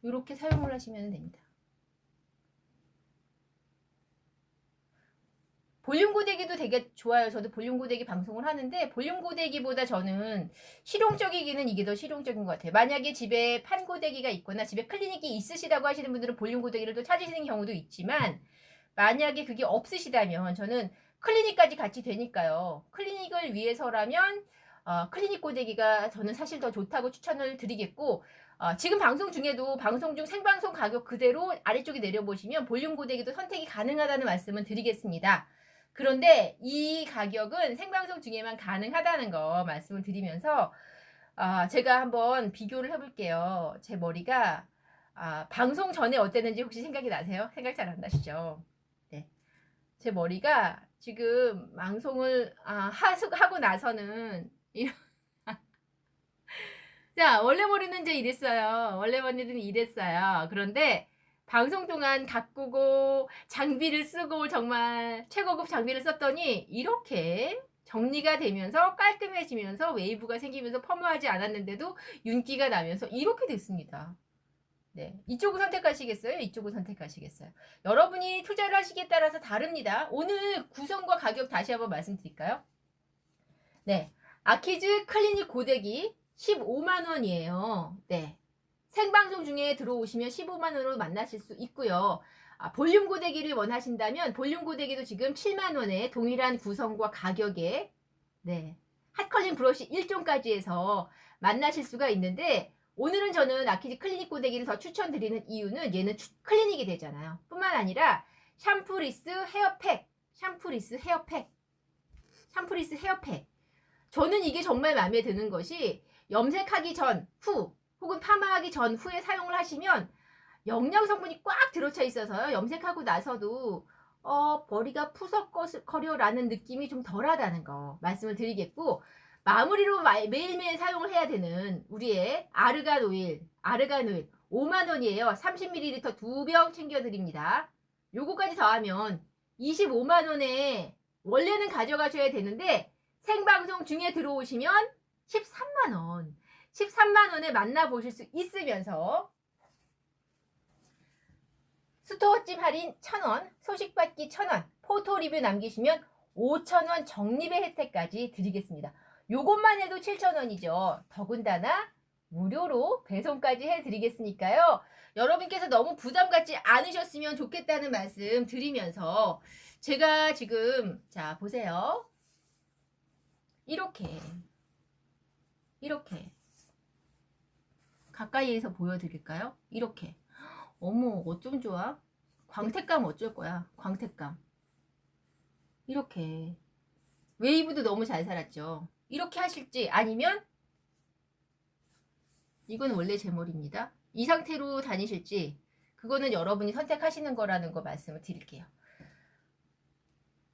A: 이렇게 사용을 하시면 됩니다. 볼륨 고데기도 되게 좋아요. 저도 볼륨 고데기 방송을 하는데 볼륨 고데기보다 저는 실용적이기는 이게 더 실용적인 것 같아요. 만약에 집에 판 고데기가 있거나 집에 클리닉이 있으시다고 하시는 분들은 볼륨 고데기를 또 찾으시는 경우도 있지만 만약에 그게 없으시다면 저는 클리닉까지 같이 되니까요. 클리닉을 위해서라면 클리닉 고데기가 저는 사실 더 좋다고 추천을 드리겠고 지금 방송 중에도 방송 중 생방송 가격 그대로 아래쪽에 내려보시면 볼륨 고데기도 선택이 가능하다는 말씀을 드리겠습니다. 그런데 이 가격은 생방송 중에만 가능하다는 거 말씀을 드리면서 제가 한번 비교를 해볼게요. 제 머리가 방송 전에 어땠는지 혹시 생각이 나세요? 생각 잘 안 나시죠? 네. 제 머리가 지금 방송을 하고 나서는 자, 원래 머리는 이제 이랬어요. 원래 머리는 이랬어요. 그런데 방송 동안 가꾸고 장비를 쓰고 정말 최고급 장비를 썼더니 이렇게 정리가 되면서 깔끔해지면서 웨이브가 생기면서 펌프하지 않았는데도 윤기가 나면서 이렇게 됐습니다. 네, 이쪽을 선택하시겠어요? 이쪽을 선택하시겠어요? 여러분이 투자를 하시기에 따라서 다릅니다. 오늘 구성과 가격 다시 한번 말씀드릴까요? 네, 아키즈 클리닉 고데기 15만원이에요. 네. 생방송 중에 들어오시면 15만원으로 만나실 수 있고요. 볼륨 고데기를 원하신다면 볼륨 고데기도 지금 7만원에 동일한 구성과 가격에 네. 핫컬링 브러쉬 1종까지 해서 만나실 수가 있는데 오늘은 저는 아키즈 클리닉 고데기를 더 추천드리는 이유는 얘는 클리닉이 되잖아요. 뿐만 아니라 샴푸리스 헤어팩, 샴푸리스 헤어팩, 샴푸리스 헤어팩. 저는 이게 정말 마음에 드는 것이 염색하기 전, 후, 혹은 파마하기 전, 후에 사용을 하시면 영양 성분이 꽉 들어차 있어서요. 염색하고 나서도 머리가 푸석거려라는 느낌이 좀 덜하다는 거 말씀을 드리겠고, 마무리로 매일매일 사용을 해야 되는 우리의 아르간 오일 5만원이에요. 30ml 2병 챙겨드립니다. 요거까지 더하면 25만원에 원래는 가져가셔야 되는데 생방송 중에 들어오시면 13만원 13만원에 만나보실 수 있으면서 스토어집 할인 1,000원, 소식받기 1,000원, 포토 리뷰 남기시면 5,000원 적립의 혜택까지 드리겠습니다. 요것만 해도 7,000원이죠. 더군다나 무료로 배송까지 해드리겠으니까요. 여러분께서 너무 부담 갖지 않으셨으면 좋겠다는 말씀 드리면서 제가 지금 자 보세요. 이렇게 가까이에서 보여드릴까요? 이렇게 어머 어쩜 좋아. 광택감 어쩔 거야. 광택감 이렇게 웨이브도 너무 잘 살았죠. 이렇게 하실지 아니면 이건 원래 제 머리입니다. 이 상태로 다니실지 그거는 여러분이 선택하시는 거라는 거 말씀을 드릴게요.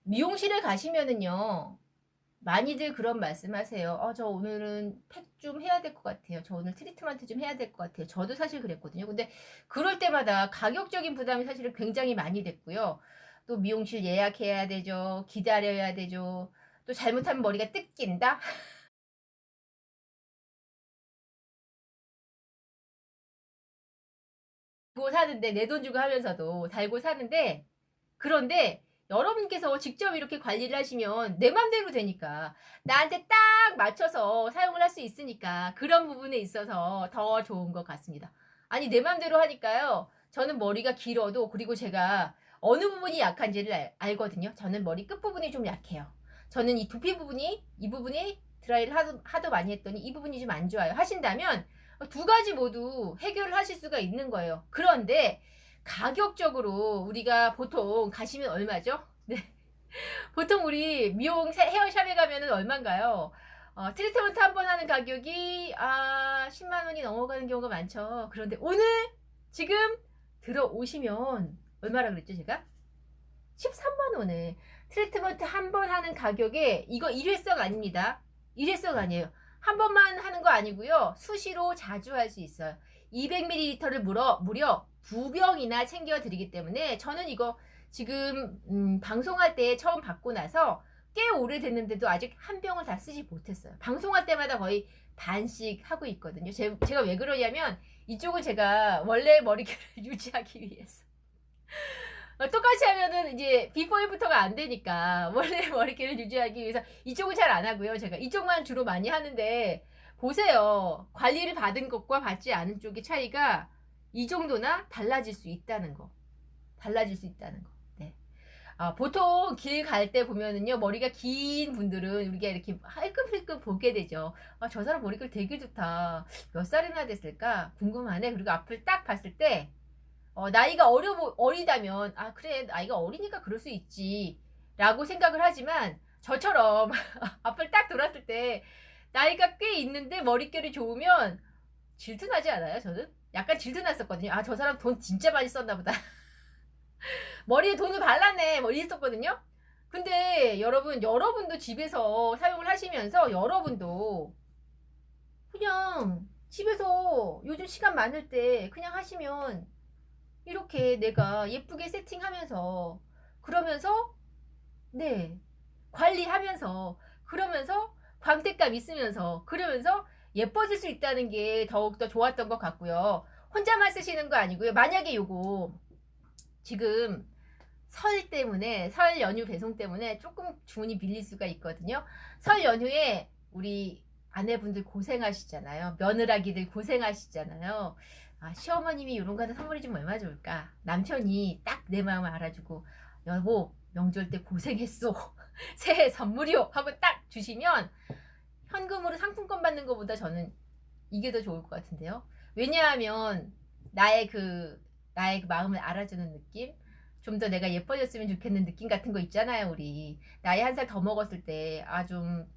A: 미용실에 가시면은요 많이들 그런 말씀 하세요. 저 오늘은 팩 좀 해야 될 것 같아요. 저 오늘 트리트먼트 좀 해야 될 것 같아요. 저도 사실 그랬거든요. 근데 그럴 때마다 가격적인 부담이 사실은 굉장히 많이 됐고요. 또 미용실 예약해야 되죠. 기다려야 되죠. 또 잘못하면 머리가 뜯긴다. 달고 사는데 내 돈 주고 하면서도 달고 사는데 그런데 여러분께서 직접 이렇게 관리를 하시면 내 맘대로 되니까 나한테 딱 맞춰서 사용을 할 수 있으니까 그런 부분에 있어서 더 좋은 것 같습니다. 아니 내 맘대로 하니까요. 저는 머리가 길어도 그리고 제가 어느 부분이 약한지를 알거든요. 저는 머리 끝부분이 좀 약해요. 저는 이 두피 부분이 이 부분이 드라이를 하도 많이 했더니 이 부분이 좀 안 좋아요. 하신다면 두 가지 모두 해결을 하실 수가 있는 거예요. 그런데 가격적으로 우리가 보통 가시면 얼마죠? 네. 보통 우리 미용 헤어샵에 가면은 얼마인가요? 트리트먼트 한 번 하는 가격이 10만 원이 넘어가는 경우가 많죠. 그런데 오늘 지금 들어오시면 얼마라 그랬죠, 제가? 13만 원에 트리트먼트 한 번 하는 가격에 이거 일회성 아닙니다. 일회성 아니에요. 한 번만 하는 거 아니고요. 수시로 자주 할 수 있어요. 200ml를 무려 2병이나 챙겨드리기 때문에 저는 이거 지금 방송할 때 처음 받고 나서 꽤 오래됐는데도 아직 한 병을 다 쓰지 못했어요. 방송할 때마다 거의 반씩 하고 있거든요. 제가 왜 그러냐면 이쪽은 제가 원래 머리결을 유지하기 위해서 똑같이 하면은 이제 비포 애프터가 안 되니까 원래 머리결을 유지하기 위해서 이쪽은 잘 안 하고요. 제가 이쪽만 주로 많이 하는데 보세요. 관리를 받은 것과 받지 않은 쪽의 차이가 이 정도나 달라질 수 있다는 거. 달라질 수 있다는 거. 네. 보통 길 갈 때 보면은요, 머리가 긴 분들은 우리가 이렇게 할끔할끔 보게 되죠. 저 사람 머리결 되게 좋다. 몇 살이나 됐을까? 궁금하네. 그리고 앞을 딱 봤을 때 나이가 어리다면 그래 나이가 어리니까 그럴 수 있지 라고 생각을 하지만 저처럼 앞을 딱 돌았을 때 나이가 꽤 있는데 머릿결이 좋으면 질투나지 않아요? 저는 약간 질투났었거든요. 저 사람 돈 진짜 많이 썼나 보다. 머리에 돈을 발랐네 뭐 이랬었거든요. 근데 여러분도 집에서 사용을 하시면서 여러분도 그냥 집에서 요즘 시간 많을 때 그냥 하시면 이렇게 내가 예쁘게 세팅하면서 그러면서 네 관리하면서 그러면서 광택감 있으면서 그러면서 예뻐질 수 있다는 게 더욱더 좋았던 것 같고요. 혼자만 쓰시는 거 아니고요. 만약에 요거 지금 설 연휴 배송 때문에 조금 주문이 밀릴 수가 있거든요. 설 연휴에 우리 아내분들 고생하시잖아요. 며느라기들 고생하시잖아요. 시어머님이 이런 거 하나 선물해주면 얼마나 좋을까. 남편이 딱 내 마음을 알아주고 여보 명절 때 고생했어. 새해 선물이요 하고 딱 주시면 현금으로 상품권 받는 것보다 저는 이게 더 좋을 것 같은데요. 왜냐하면 나의 그 마음을 알아주는 느낌, 좀 더 내가 예뻐졌으면 좋겠는 느낌 같은 거 있잖아요. 우리 나이 한 살 더 먹었을 때 좀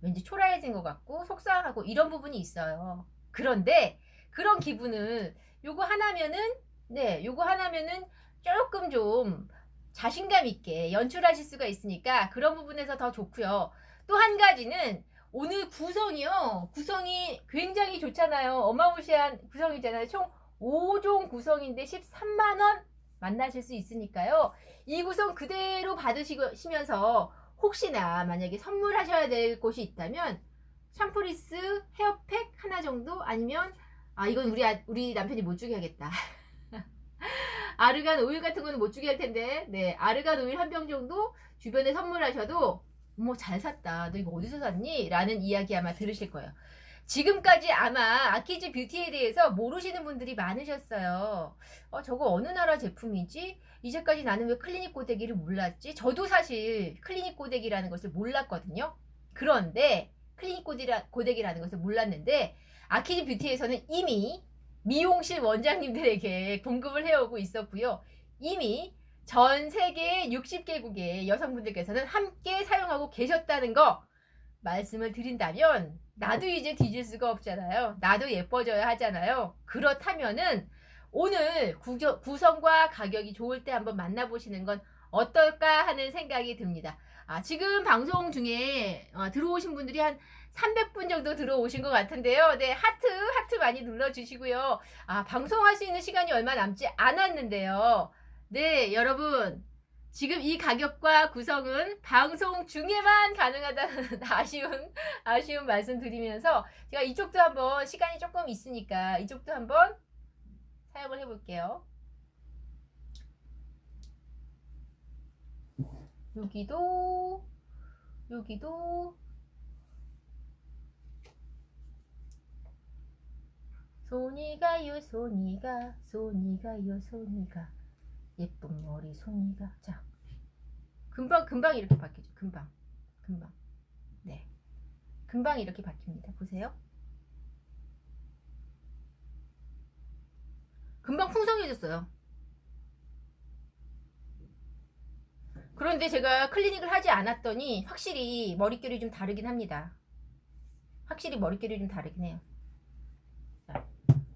A: 왠지 초라해진 것 같고 속상하고 이런 부분이 있어요. 그런데 그런 기분은 요거 하나면은 조금 좀 자신감 있게 연출하실 수가 있으니까 그런 부분에서 더 좋고요. 또 한 가지는 오늘 구성이 굉장히 좋잖아요. 어마무시한 구성이잖아요. 총 5종 구성인데 13만 원 만나실 수 있으니까요. 이 구성 그대로 받으시면서 혹시나 만약에 선물하셔야 될 곳이 있다면 샴푸리스 헤어팩 하나 정도, 아니면 이건 우리 남편이 못 주게 하겠다. 아르간 오일 같은 거는 못 주게 할 텐데, 네, 아르간 오일 한 병 정도 주변에 선물하셔도 뭐 잘 샀다, 너 이거 어디서 샀니? 라는 이야기 아마 들으실 거예요. 지금까지 아마 아키즈 뷰티에 대해서 모르시는 분들이 많으셨어요. 저거 어느 나라 제품이지? 이제까지 나는 왜 클리닉 고데기를 몰랐지? 저도 사실 클리닉 고데기라는 것을 몰랐거든요. 그런데 클리닉 고데기라는 것을 몰랐는데 아키즈 뷰티에서는 이미 미용실 원장님들에게 공급을 해오고 있었고요. 이미 전 세계 60개국의 여성분들께서는 함께 사용하고 계셨다는 거 말씀을 드린다면, 나도 이제 뒤질 수가 없잖아요. 나도 예뻐져야 하잖아요. 그렇다면은 오늘 구성과 가격이 좋을 때 한번 만나보시는 건 어떨까 하는 생각이 듭니다. 지금 방송 중에 들어오신 분들이 한 300분 정도 들어오신 것 같은데요. 네, 하트 많이 눌러주시고요. 방송할 수 있는 시간이 얼마 남지 않았는데요. 네, 여러분. 지금 이 가격과 구성은 방송 중에만 가능하다는 아쉬운 말씀 드리면서 제가 이쪽도 한번 시간이 조금 있으니까 이쪽도 한번 사용을 해볼게요. 여기도 소니가요, 소니가 예쁜 머리 소니가. 자, 금방 이렇게 바뀌죠. 금방. 네, 금방 이렇게 바뀝니다. 보세요. 금방 풍성해졌어요. 그런데 제가 클리닉을 하지 않았더니 확실히 머릿결이 좀 다르긴 합니다. 확실히 머릿결이 좀 다르긴 해요. 자,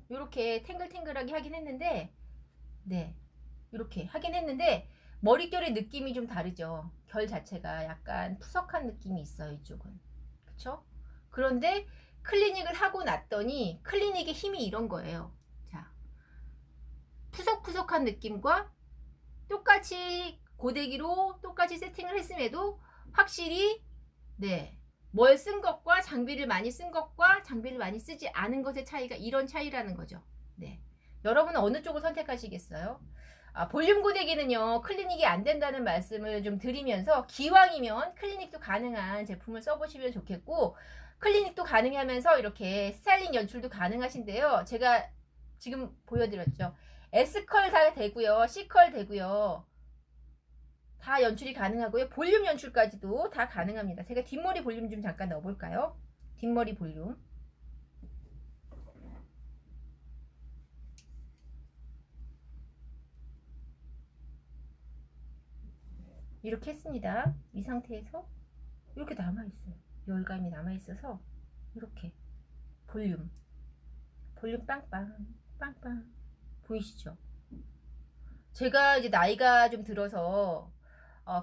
A: 요렇게 탱글탱글하게 하긴 했는데, 네, 이렇게 하긴 했는데 머릿결의 느낌이 좀 다르죠. 결 자체가 약간 푸석한 느낌이 있어요. 이쪽은. 그쵸? 그런데 클리닉을 하고 났더니 클리닉의 힘이 이런 거예요. 자, 푸석푸석한 느낌과 똑같이 고데기로 똑같이 세팅을 했음에도 확실히, 네, 뭘 쓴 것과 장비를 많이 쓴 것과 장비를 많이 쓰지 않은 것의 차이가 이런 차이라는 거죠. 네, 여러분은 어느 쪽을 선택하시겠어요? 볼륨 고데기는요, 클리닉이 안 된다는 말씀을 좀 드리면서, 기왕이면 클리닉도 가능한 제품을 써보시면 좋겠고, 클리닉도 가능하면서 이렇게 스타일링 연출도 가능하신데요. 제가 지금 보여드렸죠. S컬 다 되고요, C컬 되고요, 다 연출이 가능하고요. 볼륨 연출까지도 다 가능합니다. 제가 뒷머리 볼륨 좀 잠깐 넣어볼까요? 뒷머리 볼륨. 이렇게 했습니다. 이 상태에서 이렇게 남아있어요. 열감이 남아있어서 이렇게 볼륨 빵빵 보이시죠? 제가 이제 나이가 좀 들어서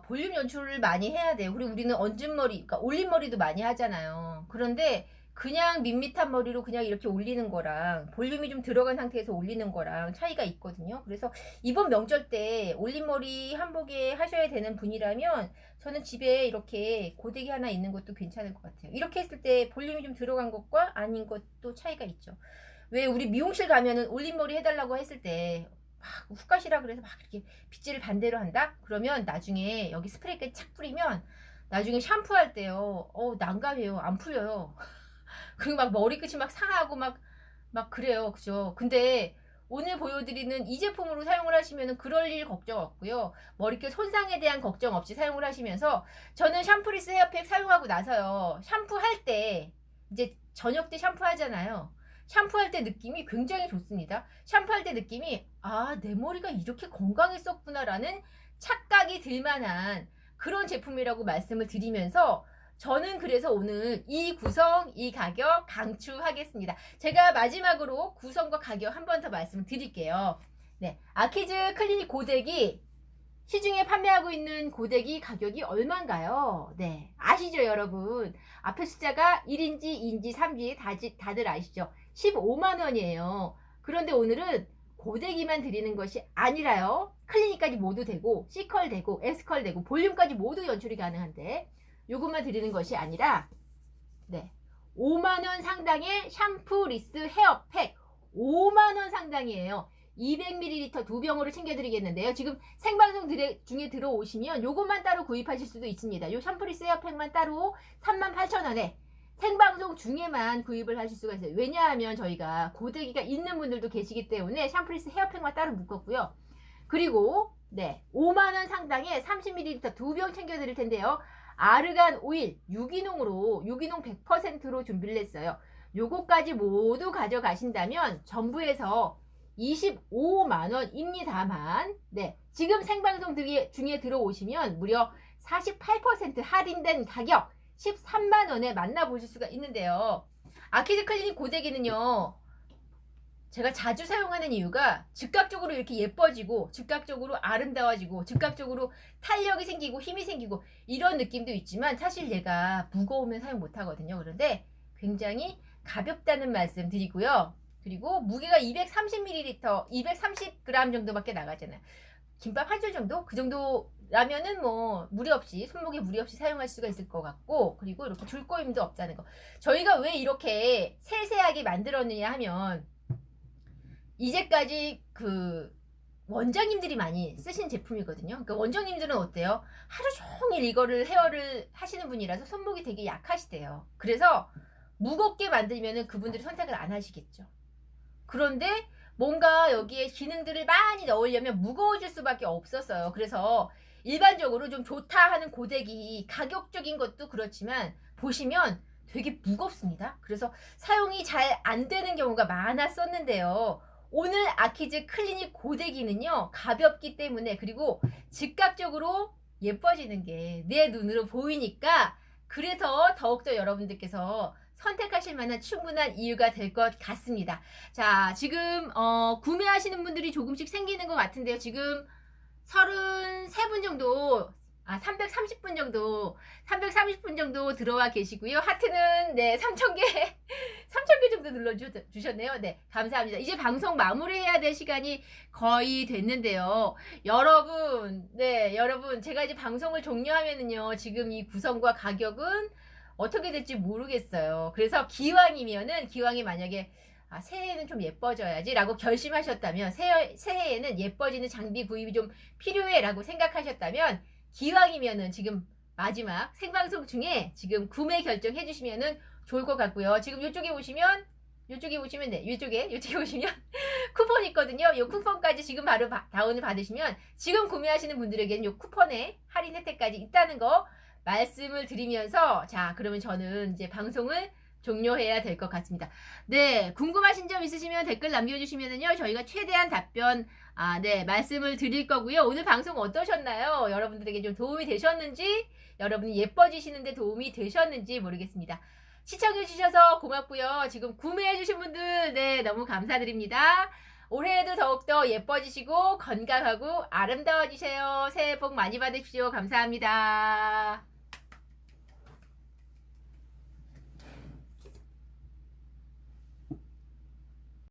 A: 볼륨 연출을 많이 해야 돼요. 그리고 우리는 얹은 머리, 그러니까 올린 머리도 많이 하잖아요. 그런데 그냥 밋밋한 머리로 그냥 이렇게 올리는 거랑 볼륨이 좀 들어간 상태에서 올리는 거랑 차이가 있거든요. 그래서 이번 명절 때 올린 머리 한복에 하셔야 되는 분이라면 저는 집에 이렇게 고데기 하나 있는 것도 괜찮을 것 같아요. 이렇게 했을 때 볼륨이 좀 들어간 것과 아닌 것도 차이가 있죠. 왜 우리 미용실 가면은 올린 머리 해달라고 했을 때 막 훅가시라 그래서 막 이렇게 빗질을 반대로 한다? 그러면 나중에 여기 스프레이까지 착 뿌리면 나중에 샴푸할 때요, 난감해요. 안 풀려요. 그리고 막 머리끝이 막 상하고 막 그래요. 그죠? 근데 오늘 보여드리는 이 제품으로 사용을 하시면 그럴 일 걱정 없고요. 머릿결 손상에 대한 걱정 없이 사용을 하시면서, 저는 샴푸리스 헤어팩 사용하고 나서요, 샴푸할 때 이제 저녁 때 샴푸하잖아요. 샴푸할 때 느낌이 굉장히 좋습니다. 샴푸할 때 느낌이 내 머리가 이렇게 건강했었구나라는 착각이 들만한 그런 제품이라고 말씀을 드리면서 저는 그래서 오늘 이 구성, 이 가격 강추하겠습니다. 제가 마지막으로 구성과 가격 한 번 더 말씀을 드릴게요. 네, 아키즈 클리닉 고데기 시중에 판매하고 있는 고데기 가격이 얼마인가요? 네, 아시죠 여러분? 앞에 숫자가 1인지, 2인지, 3인지 다들 아시죠? 15만 원이에요. 그런데 오늘은 고데기만 드리는 것이 아니라요. 클리닉까지 모두 되고 C컬 되고 S컬 되고 볼륨까지 모두 연출이 가능한데 요것만 드리는 것이 아니라 5만 원 상당의 샴푸, 리스, 헤어팩 5만 원 상당이에요. 200ml 두 병으로 챙겨드리겠는데요. 지금 생방송 중에 들어오시면 요것만 따로 구입하실 수도 있습니다. 요 샴푸, 리스, 헤어팩만 따로 38,000원에 생방송 중에만 구입을 하실 수가 있어요. 왜냐하면 저희가 고데기가 있는 분들도 계시기 때문에 샴푸, 리스, 헤어팩만 따로 묶었고요. 그리고 5만원 상당의 30ml 두 병 챙겨드릴 텐데요. 아르간 오일 유기농 100%로 준비를 했어요. 요거까지 모두 가져가신다면 전부에서 25만원입니다만 지금 생방송 중에 들어오시면 무려 48% 할인된 가격 13만원에 만나보실 수가 있는데요. 아키즈 클리닉 고데기는요, 제가 자주 사용하는 이유가 즉각적으로 이렇게 예뻐지고 즉각적으로 아름다워지고 즉각적으로 탄력이 생기고 힘이 생기고 이런 느낌도 있지만 사실 얘가 무거우면 사용 못하거든요. 그런데 굉장히 가볍다는 말씀 드리고요. 그리고 무게가 230ml, 230g 정도밖에 나가잖아요. 김밥 한 줄 정도? 그 정도라면은 뭐 무리 없이, 손목에 무리 없이 사용할 수가 있을 것 같고, 그리고 이렇게 줄거임도 없다는 거. 저희가 왜 이렇게 세세하게 만들었느냐 하면 이제까지 원장님들이 많이 쓰신 제품이거든요. 그러니까 원장님들은 어때요? 하루 종일 이거를 헤어를 하시는 분이라서 손목이 되게 약하시대요. 그래서 무겁게 만들면은 그분들이 선택을 안 하시겠죠. 그런데 뭔가 여기에 기능들을 많이 넣으려면 무거워질 수밖에 없었어요. 그래서 일반적으로 좀 좋다 하는 고데기 가격적인 것도 그렇지만 보시면 되게 무겁습니다. 그래서 사용이 잘 안 되는 경우가 많았었는데요. 오늘 아키즈 클리닉 고데기는요, 가볍기 때문에, 그리고 즉각적으로 예뻐지는 게 내 눈으로 보이니까, 그래서 더욱더 여러분들께서 선택하실 만한 충분한 이유가 될 것 같습니다. 자, 지금 구매하시는 분들이 조금씩 생기는 것 같은데요. 지금 33분 정도, 330분 정도 들어와 계시고요. 하트는 3,000개 정도 눌러주셨네요. 네, 감사합니다. 이제 방송 마무리해야 될 시간이 거의 됐는데요. 여러분, 제가 이제 방송을 종료하면은요, 지금 이 구성과 가격은 어떻게 될지 모르겠어요. 그래서 기왕이 만약에 새해에는 좀 예뻐져야지 라고 결심하셨다면, 새해에는 예뻐지는 장비 구입이 좀 필요해 라고 생각하셨다면, 기왕이면은 지금 마지막 생방송 중에 지금 구매 결정해 주시면은 좋을 것 같고요. 지금 이쪽에 보시면 이쪽에 보시면 쿠폰 있거든요. 이 쿠폰까지 지금 바로 다운을 받으시면 지금 구매하시는 분들에게는 이 쿠폰에 할인 혜택까지 있다는 거 말씀을 드리면서, 자, 그러면 저는 이제 방송을 종료해야 될 것 같습니다. 네, 궁금하신 점 있으시면 댓글 남겨주시면은요, 저희가 최대한 답변, 말씀을 드릴 거고요. 오늘 방송 어떠셨나요? 여러분들에게 좀 도움이 되셨는지, 여러분이 예뻐지시는데 도움이 되셨는지 모르겠습니다. 시청해주셔서 고맙고요. 지금 구매해주신 분들, 너무 감사드립니다. 올해에도 더욱더 예뻐지시고 건강하고 아름다워지세요. 새해 복 많이 받으십시오. 감사합니다.